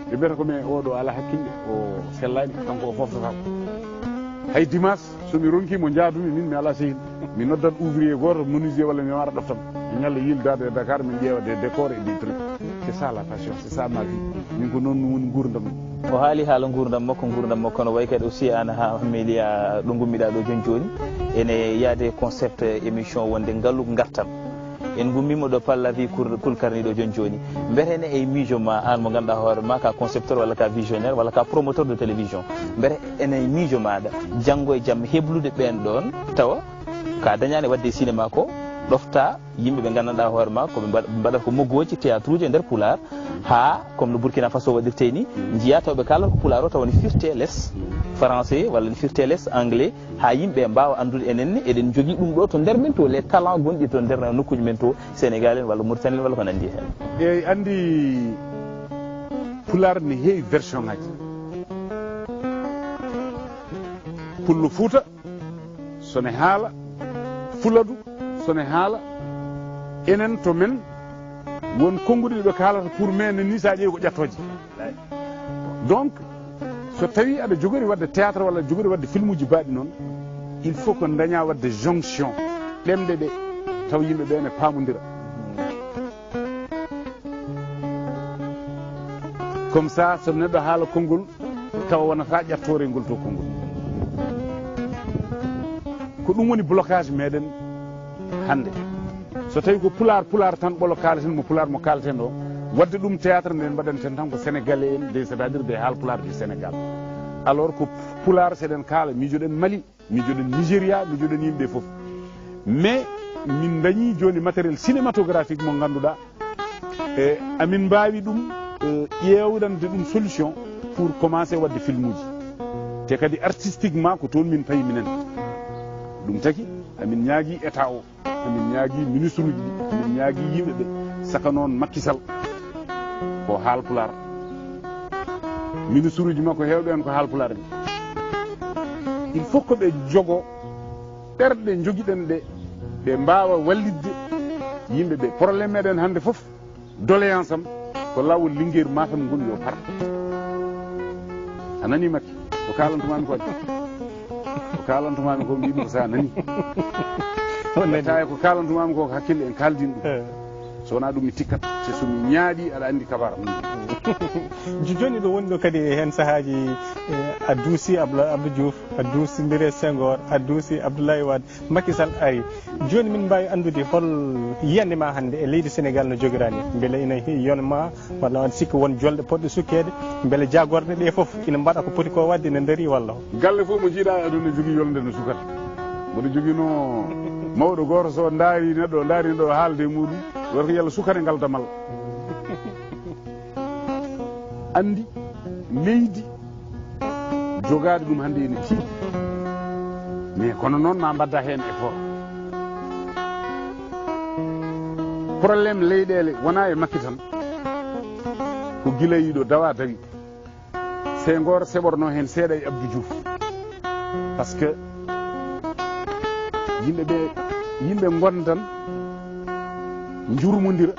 ɓe mbiyata ko mais oɗo ala hakkille o sellani kanko o foftata ko hay dimanche somi ronkimo jaadumi min mi ala sehil mi noddat ouvrier goto menuisier walla mi wara ɗoftam mi ñalla yildade e Dakar min ƴeewa des décors et des trucs c'est ça la passion c'est ça ma vie min ko noon woni gurdam o haali haala gurdam makko no way kadi aussi an ha meeɗiya ɗo gummiɗa ɗo joni ene yaade concept émission wonde ngaalu gartam en gummima ɗo palla wi kulkarni ɗo joni mbere ene e miijo ma an mo ganduɗa hoore ma ka concepteur walla ka visionnaire walla ka promoteur de télévision mbere ene e miijo maɗa janggo e jaam heblude ɓen ɗon tawa ka dañani wadde cinéma ko ɗofta yimɓe ɓe gandanɗa hoore ma koɓe mbaɗata ko moggoji théâtre uji e nder Pulaar ha comme no Burkina Faso waɗirte ni jiya tawɓe kalata ko Pulaar o tawa ne firte less français walla ne firte less anglais ha yimɓe mbawa andude enenne eɗen jogui ɗum ɗo to nder men to les talents gonɗi to nder nokkuji men to Sénégal en walla Mauritanie walla ko nandi hen eyyi andi Pulaar ne heewi version ngaji pullo Fuuta sone haala Fuladu sone haala enen to men won konnguɗi ɓe kalata pour men ni sa ƴeewi ko ƴattoje donc so tawi aɗa jogori wadde théâtre walla aɗa jogori wadde film uji baɗi noon il faut que daña wadde jonction ɗemɗe ɗe taw yimɓe ɓe ne pamodira comme ça so neɗɗo haala konngol tawa wonata ƴattore ngol to konngol ko ɗum woni blocage meɗen hande so tawi ko Pulaar tan ɓolo kaleten mo Pulaar mo kalten o wadde ɗum théâtre nden mbaɗanten tan ko sénégalais en c'est à dire des haalpulaar du Sénégal alors ko Pulaar seɗen kaala miijoɗen Mali miijoɗen Nigéria miijoɗen yimɓe foof mais min dañi joni matériel cinématographique mo ganduɗa e amin mbawi ɗum ƴewdande ɗum solution pour commencer wadde film uji te kadi artistiquement ko toon min payi minen ɗum tagi amin ñaagui état o amin ñaagui ministre uji ɗi amin ñaagui yimɓeɓe saka noon Macky Sall ko haalpulaar ministre uji makko hewɓe en ko haalpulaar ni il faut que ɓe jogo ɓerɗe joguiɗen ɗe ɓe mbawa wallidde yimɓeɓe probléme meɗen hande foof doléance am ko lawol Linguére Matam ngol yo par a nani Macky ko kalantumami ko ko kalantumami ko mbimi ko sa nani tawi ko kalantumami ko hakkille en kaldin ɗum so wona ɗum mi tikkat te somi ñaaɗi aɗa andi kabara joni ɗo woni ɗo kadi hen saahaji a duusi Abdou Diouf a duusindiri Senghor a duusi Abdoulaye Wade Macky Sall ari joni min mbawi andude hol yiyande ma hande e leydi Sénégal no jogirani beele ina yonma walla on sikki won jolɗe poɗɗe sukkede beele jagorde ɗe foof ina mbaɗa ko poti ko wadde ne daari walla galle fof mo jiiɗa aduna jogui yolde no sukata mboɗo joguino mawɗo goto so daari neɗɗo haalde e muɗum woto ko yalla sukane ngal damal andi leydi jogade ɗum hande ene tiiɗi mais kono noon ma mbadda hen effort probléme leyɗele wona e Macky tan ko guila yiɗo dawa dawi Senghor seɓorno hen seeɗa e Abdou Diouf par ce que yimɓe gondan jurmodira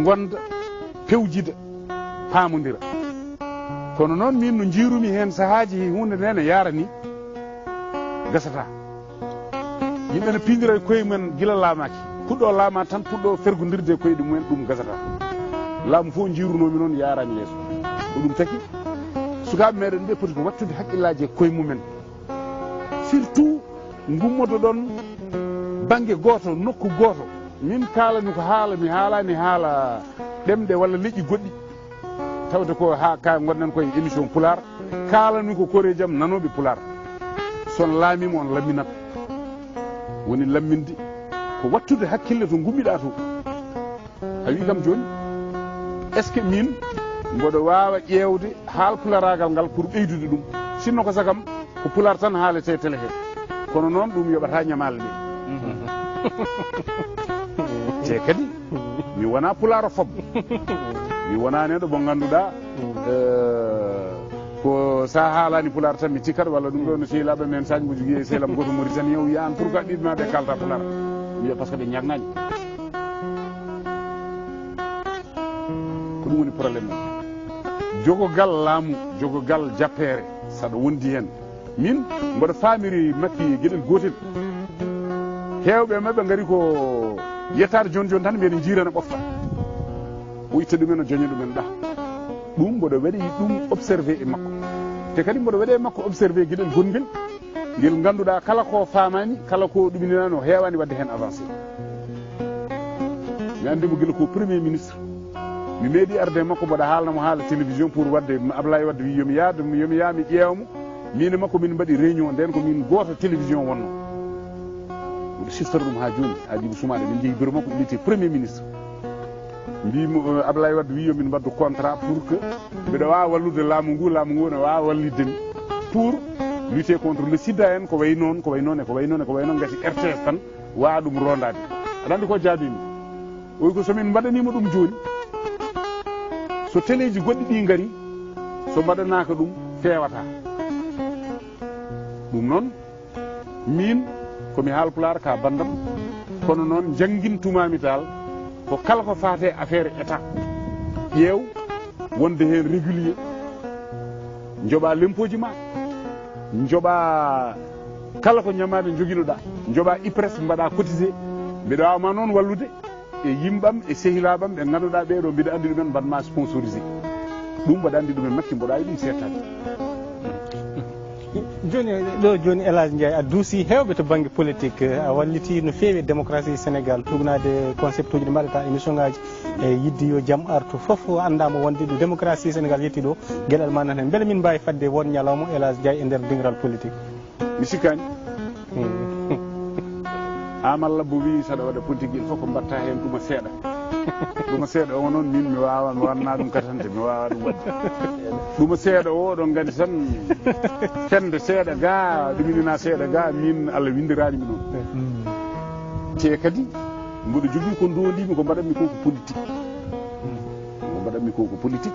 gonda pewjida pamodira kono noon min no jiirumi hen sahaji hunde nde ne yarani gasata yimɓe ne pindira e koye mumen guila laamaki puɗɗo laama tan puɗɗo fergodirde e koyɗe mumen ɗum gasata laamu fof jiirunomi noon yarani yeeso ko ɗum taki sukaɓe meɗen ɓe poti ko wattude haqqillaji e koye mumen surtout gummodo ɗon banggue goto nokku goto min kalani ko haala mi haalani haala ɗemɗe walla leƴƴi goɗɗi tawde ko ha ka gonɗen koye émission Pulaar kalani ko kore jaam nanoɓe Pulaar son laamima on lamminat woni lamminde ko wattude hakkille to gummiɗa to a wi kam joni est ce que min mboɗo wawa ƴewde haalpularagal ngal pour ɓeydude ɗum sinno ko sagam ko Pulaar tan haalete télé he kono noon ɗum yoɓata ñamale ɗe te kadi mi wona Pulaar fobbo mi wona neɗɗo mo ganduɗa ko sa haalani Pulaar tan mi cikkat walla ɗum ɗo no sehilaɓe men saji mo jogui e sehilam goto Mauritanie o wiya an pourquoi ɗiɗma ɓe kalta Pulaar mi wiya par ce que ɓe ñagnani ko ɗum woni probléme jogogal laamu jogogal jappere saɗa wondi hen min mboɗo famiri Macky gueɗel gotel hewɓe mabɓe gaari ko yettade joni tan mbiɗen jiirana ɓofta o itta ɗumen o joña ɗumen ɗa ɗum mboɗo waɗi ɗum observé e makko te kadi mboɗo waɗe makko observé gueɗel gonguel ngel ganduɗa kala ko famani kala ko ɗuminano hewani wadde hen avancé mi andimo guila ko premier ministre mi meeɗi arde makko mboɗa haalnamo haala télévision pour wadde Ablaye Wade wi yomi yaade yomi yaa mi ƴeewmo min e makko min mbaɗi réunion nden ko min goto télévision wonno mboɗo siftata ɗum ha joni Hadjibou Soumané min jeehi bureau makko il était premier ministre mbimo Ablaye Wade wi yomin mbaddu contrat pour que mbiɗa wawa wallude laamu ngu ne wawa walliddemi pour lutter contre le sida en ko way noon ko way noon e ko way noon e ko way noon gati RTS tan wawa ɗum rondade aɗa andi ko jaabimi oy ko somin mbaɗanima ɗum joni so téléji goɗɗi ɗi gaari so mbaɗanaka ɗum fewata ɗum noon min komi haalpulaar ka bandam kono noon jangguintumami dal ko kala ko fate affaire état ƴeew wonde hen régulier joɓa lempoji ma joɓa kala ko ñamade joguinoɗa joɓa IPRES mbaɗa cotisé mbiɗa wawma noon wallude e yimɓam e sehilaɓam ɓe ganduɗa ɓeɗo mbiɗa andi ɗumen mbanma sponsorisé ɗum mbaɗa andi ɗumen makki mboɗa yiɗum settade joni ɗo joni El Hadji Ndiaye a duusi hewɓe to banggue politique a walliti no fewi démocratie Sénégal tugnade concept uji ɗi mbaɗata émission ngaji e yidde yo jaam artu foof andama wonde ɗo démocratie Sénégal yetti ɗo gueɗal ma nan hen beele min mbawi fadde won ñalawma El Hadji Ndiaye e nder dingiral politique mi sikkani Amalla bo wi saɗa waɗa politique il faut ko mbatta hen ɗuma seeɗa o noon min mi wawa mi wanna ɗum katante mi wawa ɗum wadde ɗuma seeɗa o ɗon gandi tan fende seeɗa ga ɗuminina seeɗa ga min Allah windirani mi ɗon te kadi mboɗo jogui ko ndolimi ko mbaɗanmi ko politique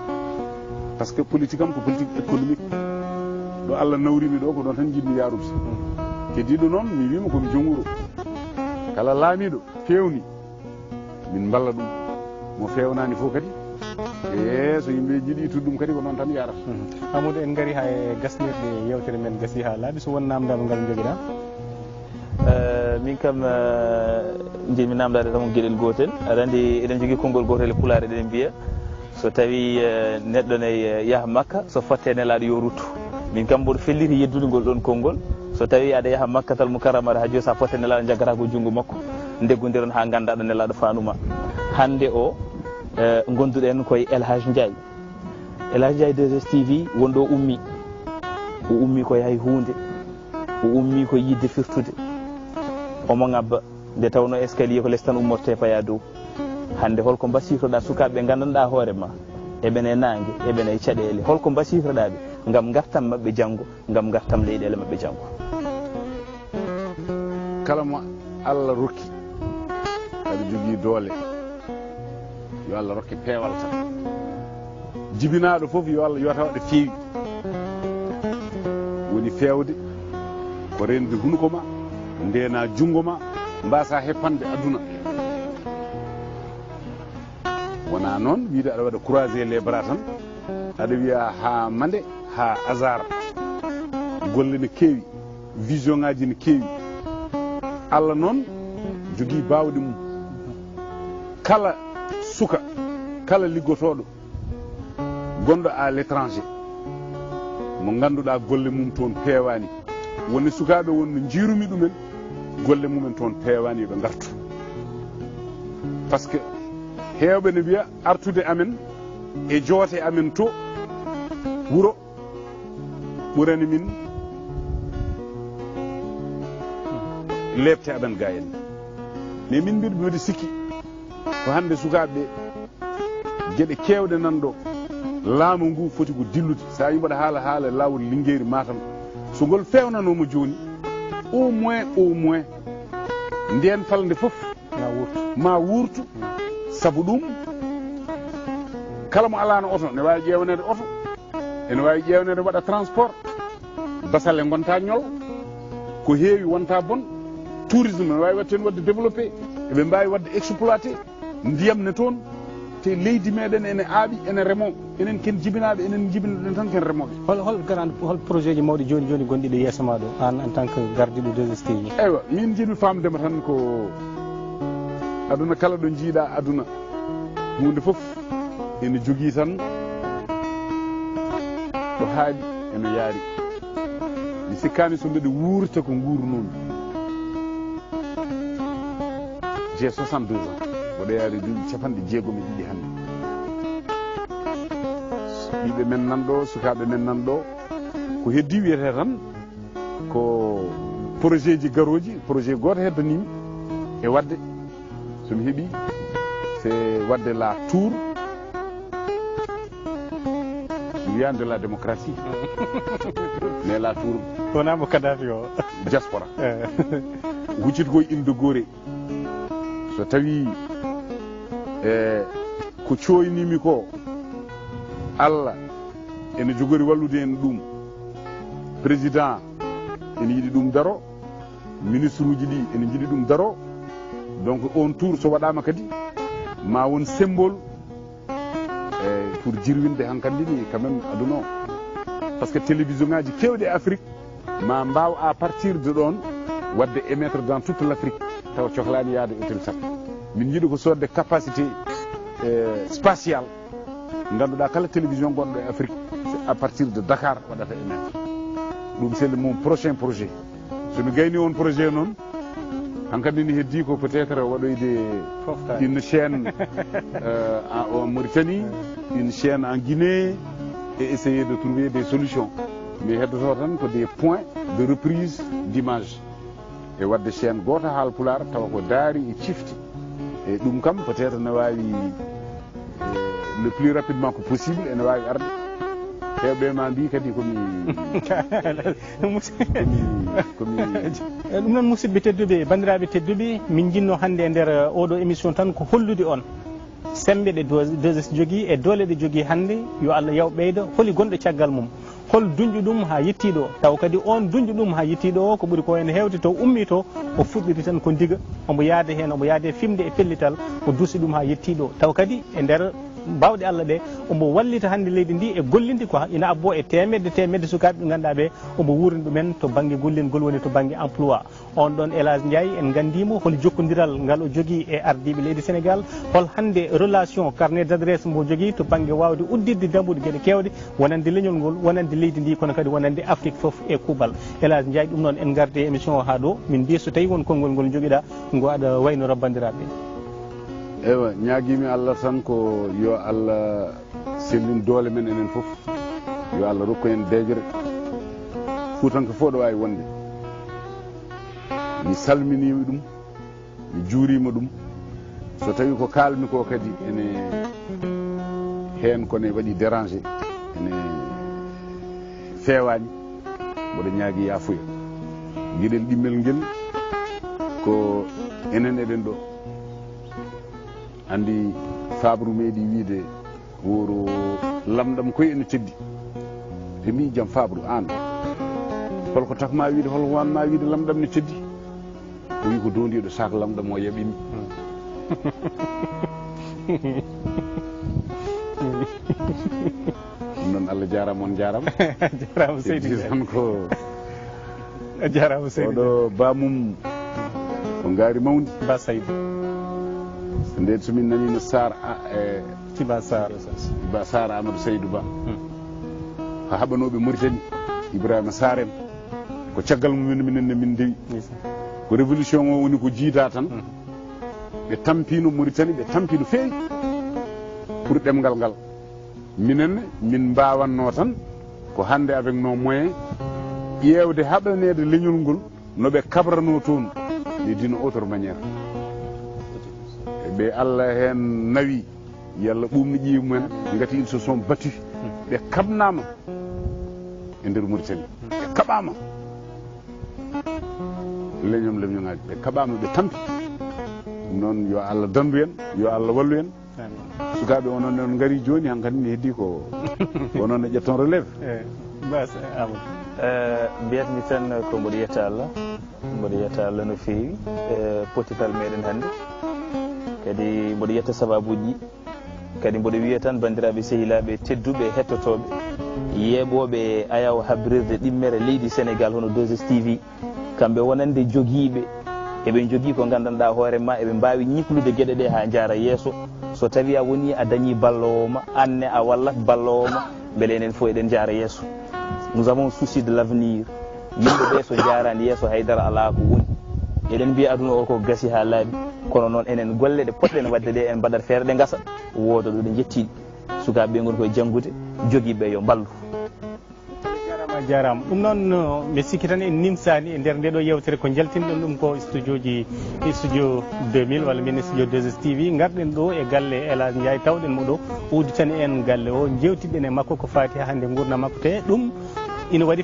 par ce que politique am ko politique économique ɗo Allah nawrimi ɗo ko ɗon tan jiɗmi yarude kediɗo noon mi wima komi jonguro kala laamiɗo fewni min balla ɗum mo fewnani fof kadi so yimɓe jiiɗi ittude ɗum kadi ko noon tan yarata Amadou en gaari ha e gasnirde yewtere men gasi ha laaɓi so won namdal ngal joguiɗa min kam jiɗmi namdade tan ko gueɗel gotel aɗa andi eɗen jogui konngol gotel e pulaar eɗen mbiya so tawi neɗɗo ne yaaha Makka so fotte nelaɗo yo ruttu min kam mboɗo felliti yeddude ngol ɗon konngol so tawi aɗa yaaha Makkatal Mukarramata ha joni sa fotte nelaɗo jaggata ko junngo makko deggodiron ha ganda ɗo nelaɗo fanuma hande o gonduɗen koye El Hadji Ndiaye 2STV wonɗo o ummi koye hay hunde o ummi ko yidde firtude omo ngabba nde tawno escalier ko less tan ummorte paya dow hande holko basiytoɗa sukaɓeɓe gandanɗa hoorema eɓene nangue eɓene caɗele holko basiytoɗaɓe gam gartam mabɓe janggo gam gartam leyɗele mabɓe janggo kala mo Allah rokki aɗa jogui doole yo Allah rokke peewal tan jibinaɗo foof yo Allah yota waɗa feewi woni fewde ko rende hunuko ma ndena junggo ma mbasa heppande aduna wona noon wiide aɗa waɗa croiser les bras tan aɗa wiya ha mande ha hasard golle ne keewi vision ngaji ne keewi Allah noon jogui bawɗe mum kala suka kala liggotoɗo gonɗo à l'étranger mo ganduɗa golle mum toon peewani woni sukaɓe wonno jiirumi ɗumen golle mumen toon peewani ɓe gartu par ce que hewɓe ne wiya artude amen e joote amen to wuuro ɓurani min lebte aɗan ga en mais min mbiɗo waɗi sikki ko hande sukaɓeɓe gueɗe kewɗe nanɗo laamu ngu foti ko dillude sa yimɓaɗa haala lawol Linguére Matam so ngol fewnanoma joni au moins nden falde foof ma wurtu saabu ɗum kala mo alano oto ne wawi ƴewnede oto ene wawi ƴewnede waɗa transport basale gonta ñol ko heewi wonta bon tourisme ne wawi watten wadde développé eɓe mbawi wadde exploité ndiyam ne toon te leydi meɗen ene aaɓi ene remo enen ken jibinaɓe enen jibinoɗen tan ken remoɓe hol projet ji mawɗi joni gonɗiɗo yeeso ma ɗo an en tant que gardiɗo 2STV eywa min jiɗmi famdema tan ko aduna kala ɗo jiiɗa aduna hunde foof ene jogui tan ɗo haaɗi eno yaari mi sikkami so mbiɗa wuurta ko nguurnumi j'ai 62 ans oɗo yaari duuɓi 60 hannde ɓiɓe men nan ɗo sukaɓe men nan ɗo ko heddi wiyete tan ko projet ji garoji projet goto heddanimi e wadde somi heeɓi c'est wadde la tour wiyande de la démocratie mais la tour wonamo Kadafi o diaspora huccita koye inde goore so tawi ko coynimi ko Allah ene jogori wallude en ɗum président ene yiɗi ɗum daro ministre uji ɗi ene jiiɗi ɗum daro donc on tour so waɗama kadi ma won symbole pour jirwinde hankkandi ni quand même aduna o par ce que télévision ngaji kewɗe Afrique ma mbaw à partir de ɗon wadde émettre dans toute l'Afrique taw cohlani yaade Eutelsat min jiiɗi ko sodde capacité spatiale ganduɗa kala télévision gonɗo e Afrique à partir de Dakar waɗata émettre ɗum c'est mon prochain projet somi gayni on projet noon hankkandi ni heddi ko peut être waɗoyde une chaîne en Mauritanie une chaîne en Guinée et essayer de trouver des solutions mais heddoto tan ko des points de reprise d'image e wadde chaîne goto Haalpulaar tawa ko daari e cifti e ɗum kam peut être ne wawi le plus rapidement que possible ene wawi arde hewɓe ma mbi kadi komi ɗum noon musidɓe tedduɓe bandiraɓe tedduɓe min jinno hannde e nder oɗo émission tan ko hollude on sembe ɗe 2S jogui e doole ɗe jogui hannde yo Allah yaw ɓeyda holi gonɗo caggal mum hol duñƴu ɗum ha yettiɗo taw kadi on duñƴu ɗum ha yettiɗo o ko ɓuuri ko ene hewde to ummi to o fuɗɗiri tan ko diga omo yaade hen omo yaade fimde e pellital o duusi ɗum ha yettiɗo taw kadi e nder mbawɗe Allah ɗe omo wallita hannde leydi ndi e gollinde ko ina abbo e temedde sukaɓe ɓe ganduɗa ɓe omo wurini ɗumen to banggue gollingol woni to banggue emploi on ɗon Elage Ndiaye en gandimo hol jokkodiral ngal o jogui e ardiɓe leydi Sénégal hol hannde relation carnet d' adresse mo jogui to banggue wawde uddirde dambude gueɗe kewɗe wonande leñol ngol wonande leydi ndi kono kadi wonande Afrique foof e kuuɓal Elage Ndiaye ɗum noon en garde émission o ha ɗo min mbiya so tawi won konngol ngol joguiɗa ngo aɗa waynoro bandiraɓe ewa ñaguimi Allah tan ko yo Allah sellin doole men enen foof yo Allah rokku en deejere Fuutanko fof ɗo wawi wonde mi salminima ɗum mi juurima ɗum so tawi ko kalmi ko kadi ene hen kone waɗi dérangé ene fewani mboɗo ñaagui yafuya gueɗel ɗimmel ngel ko enen eɗen ɗo andi fabru meeɗi wiide woro lamɗam koye ene teddi te mbi jaam fabru an holko takma wiide hol wanma wiide lamɗam ne teddi o wi ko dondiɗo sak lamɗam o yaɓimi ɗum noon Allah jarama on jarama jarama seydi tan ko jarama seydi oɗo bamum ko gaari mawdi ba saydi nden somin nanino Sar Tiba Sar ba Sar Amadou Seydou Ba ha haɓanoɓe Mauritanie Ibrahima Sar en ko caggal mumen minenne min dewi ko révolution o woni ko jiida tan ɓe tampino Mauritanie ɓe tampino feewi pour ɗemgal ngal minenne min mbawanno tan ko hande avec nos moyens ƴewde haɓanede leñol ngol noɓe kabrano toon mais d'une autre manière ɓe Allah hen nawi yalla ɓumni ƴiiw mumen gati ils se sont battus ɓe kaɓnama e nder Mauritanie ɓe kaɓama leñom leñoŋaji ɓe kaɓama ɓe tampi ɗum noon yo Allah dandu en yo Allah wallu en sukaɓe onon on gaari joni hankkadi mi heddi ko onon e ƴetton relève bas Amadou mbiyatmi tan ko mboɗo yetta Allah no fewi potital meɗen hannde kadi mboɗo yetta sababuji kadi mboɗo wiya tan bandiraɓe sehilaɓe tedduɓe hettotoɓe yeeɓoɓe ayaw habrirde ɗimmere leydi Sénégal hono 2S TV kamɓe wonande joguiɓe eɓe jogui ko gandanɗa hoorema eɓe mbawi ñiklude gueɗe ɗe ha jara yeeso so tawi a woni a dañi ballowo ma anne a wallat ballowo ma beele enen fof eɗen jaara yeeso. Nous avons souci de l'avenir. Yimɓe ɓe so jaarani yeeso haydara ala ko woni eɗen mbiya aduna o ko gasi ha laaɓi kono noon enen golle ɗe poɗɗen wadde ɗe en mbaɗat feere ɗe gasa wooda ɗo ɗe jettiɗi sukaɓe ɓe goni koye janggude joguiɓe yo mballu. Jarama ɗum noon mi sikki tan en nimsani e nder nde ɗo yewtere ko jaltinɗon ɗum ko studio 2000 walla mbiyen studio 2STV garɗen ɗo e galle Elhadji Ndiaye tawɗen mo ɗo uditani en galle o jewtiɗen e makko ko fati hande gurdam makko te ɗum ina waɗi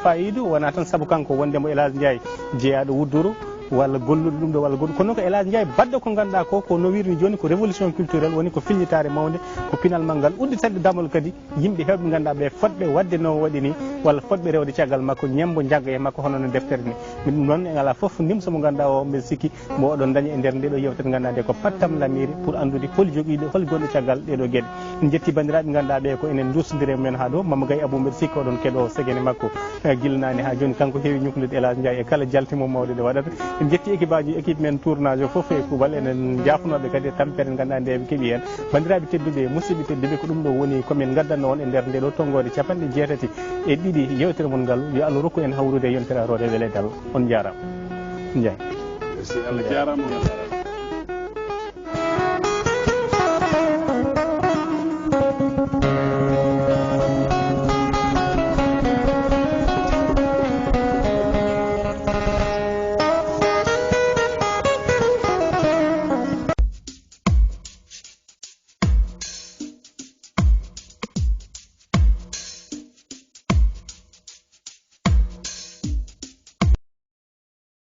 fayida wona tan saabu kanko wondemo Elhadji Ndiaye jeeyaɗo wudduru walla golluɗo ɗum ɗo walla goɗɗum kono noon ko Elhadji Ndiaye badɗo ko ganduɗa ko no wirni joni ko révolution culturelle woni ko filnitare mawde ko pinalmal ngal udditanɗe damol kadi yimɓe hewɓe ganduɗa ɓe fotɓe wadde no waɗi ni walla fotɓe rewde caggal makko ñembo jagga e makko hono no deftere ni ɗum noon en ala foof nimsa mo ganduɗa o mbiɗa sikki mo oɗon daña e nder nde ɗo yewtere ganduɗa nde ko pattam lamiri pour andude holi joguiɗo holi gonɗo caggal ɗeɗo gueɗe en jetti bandiraɓe ganduɗa ɓe ko enen dusodiri men ha ɗo Mama Gaye Abou mbiɗa sikki oɗon keeɗo segene makko guilnani ha joni kanko heewi ñuklude Elhadji Ndiaye e kala jaltimo mawɗe ɗe waɗata en jetti équipe men tournage o foof e kuuɓal enen jafnoɓe kadi e tampere ganduɗa nde ɓe keeɓi hen bandiraɓe tedduɓe musidɓe tedduɓe ko ɗum ɗo woni komin gaddanno on e nder nde ɗo tonggode 80 yewtere mon ngal yo Allah rokku en hawrude e yontere arore weele dal on jarama Ndiaye Allah jarama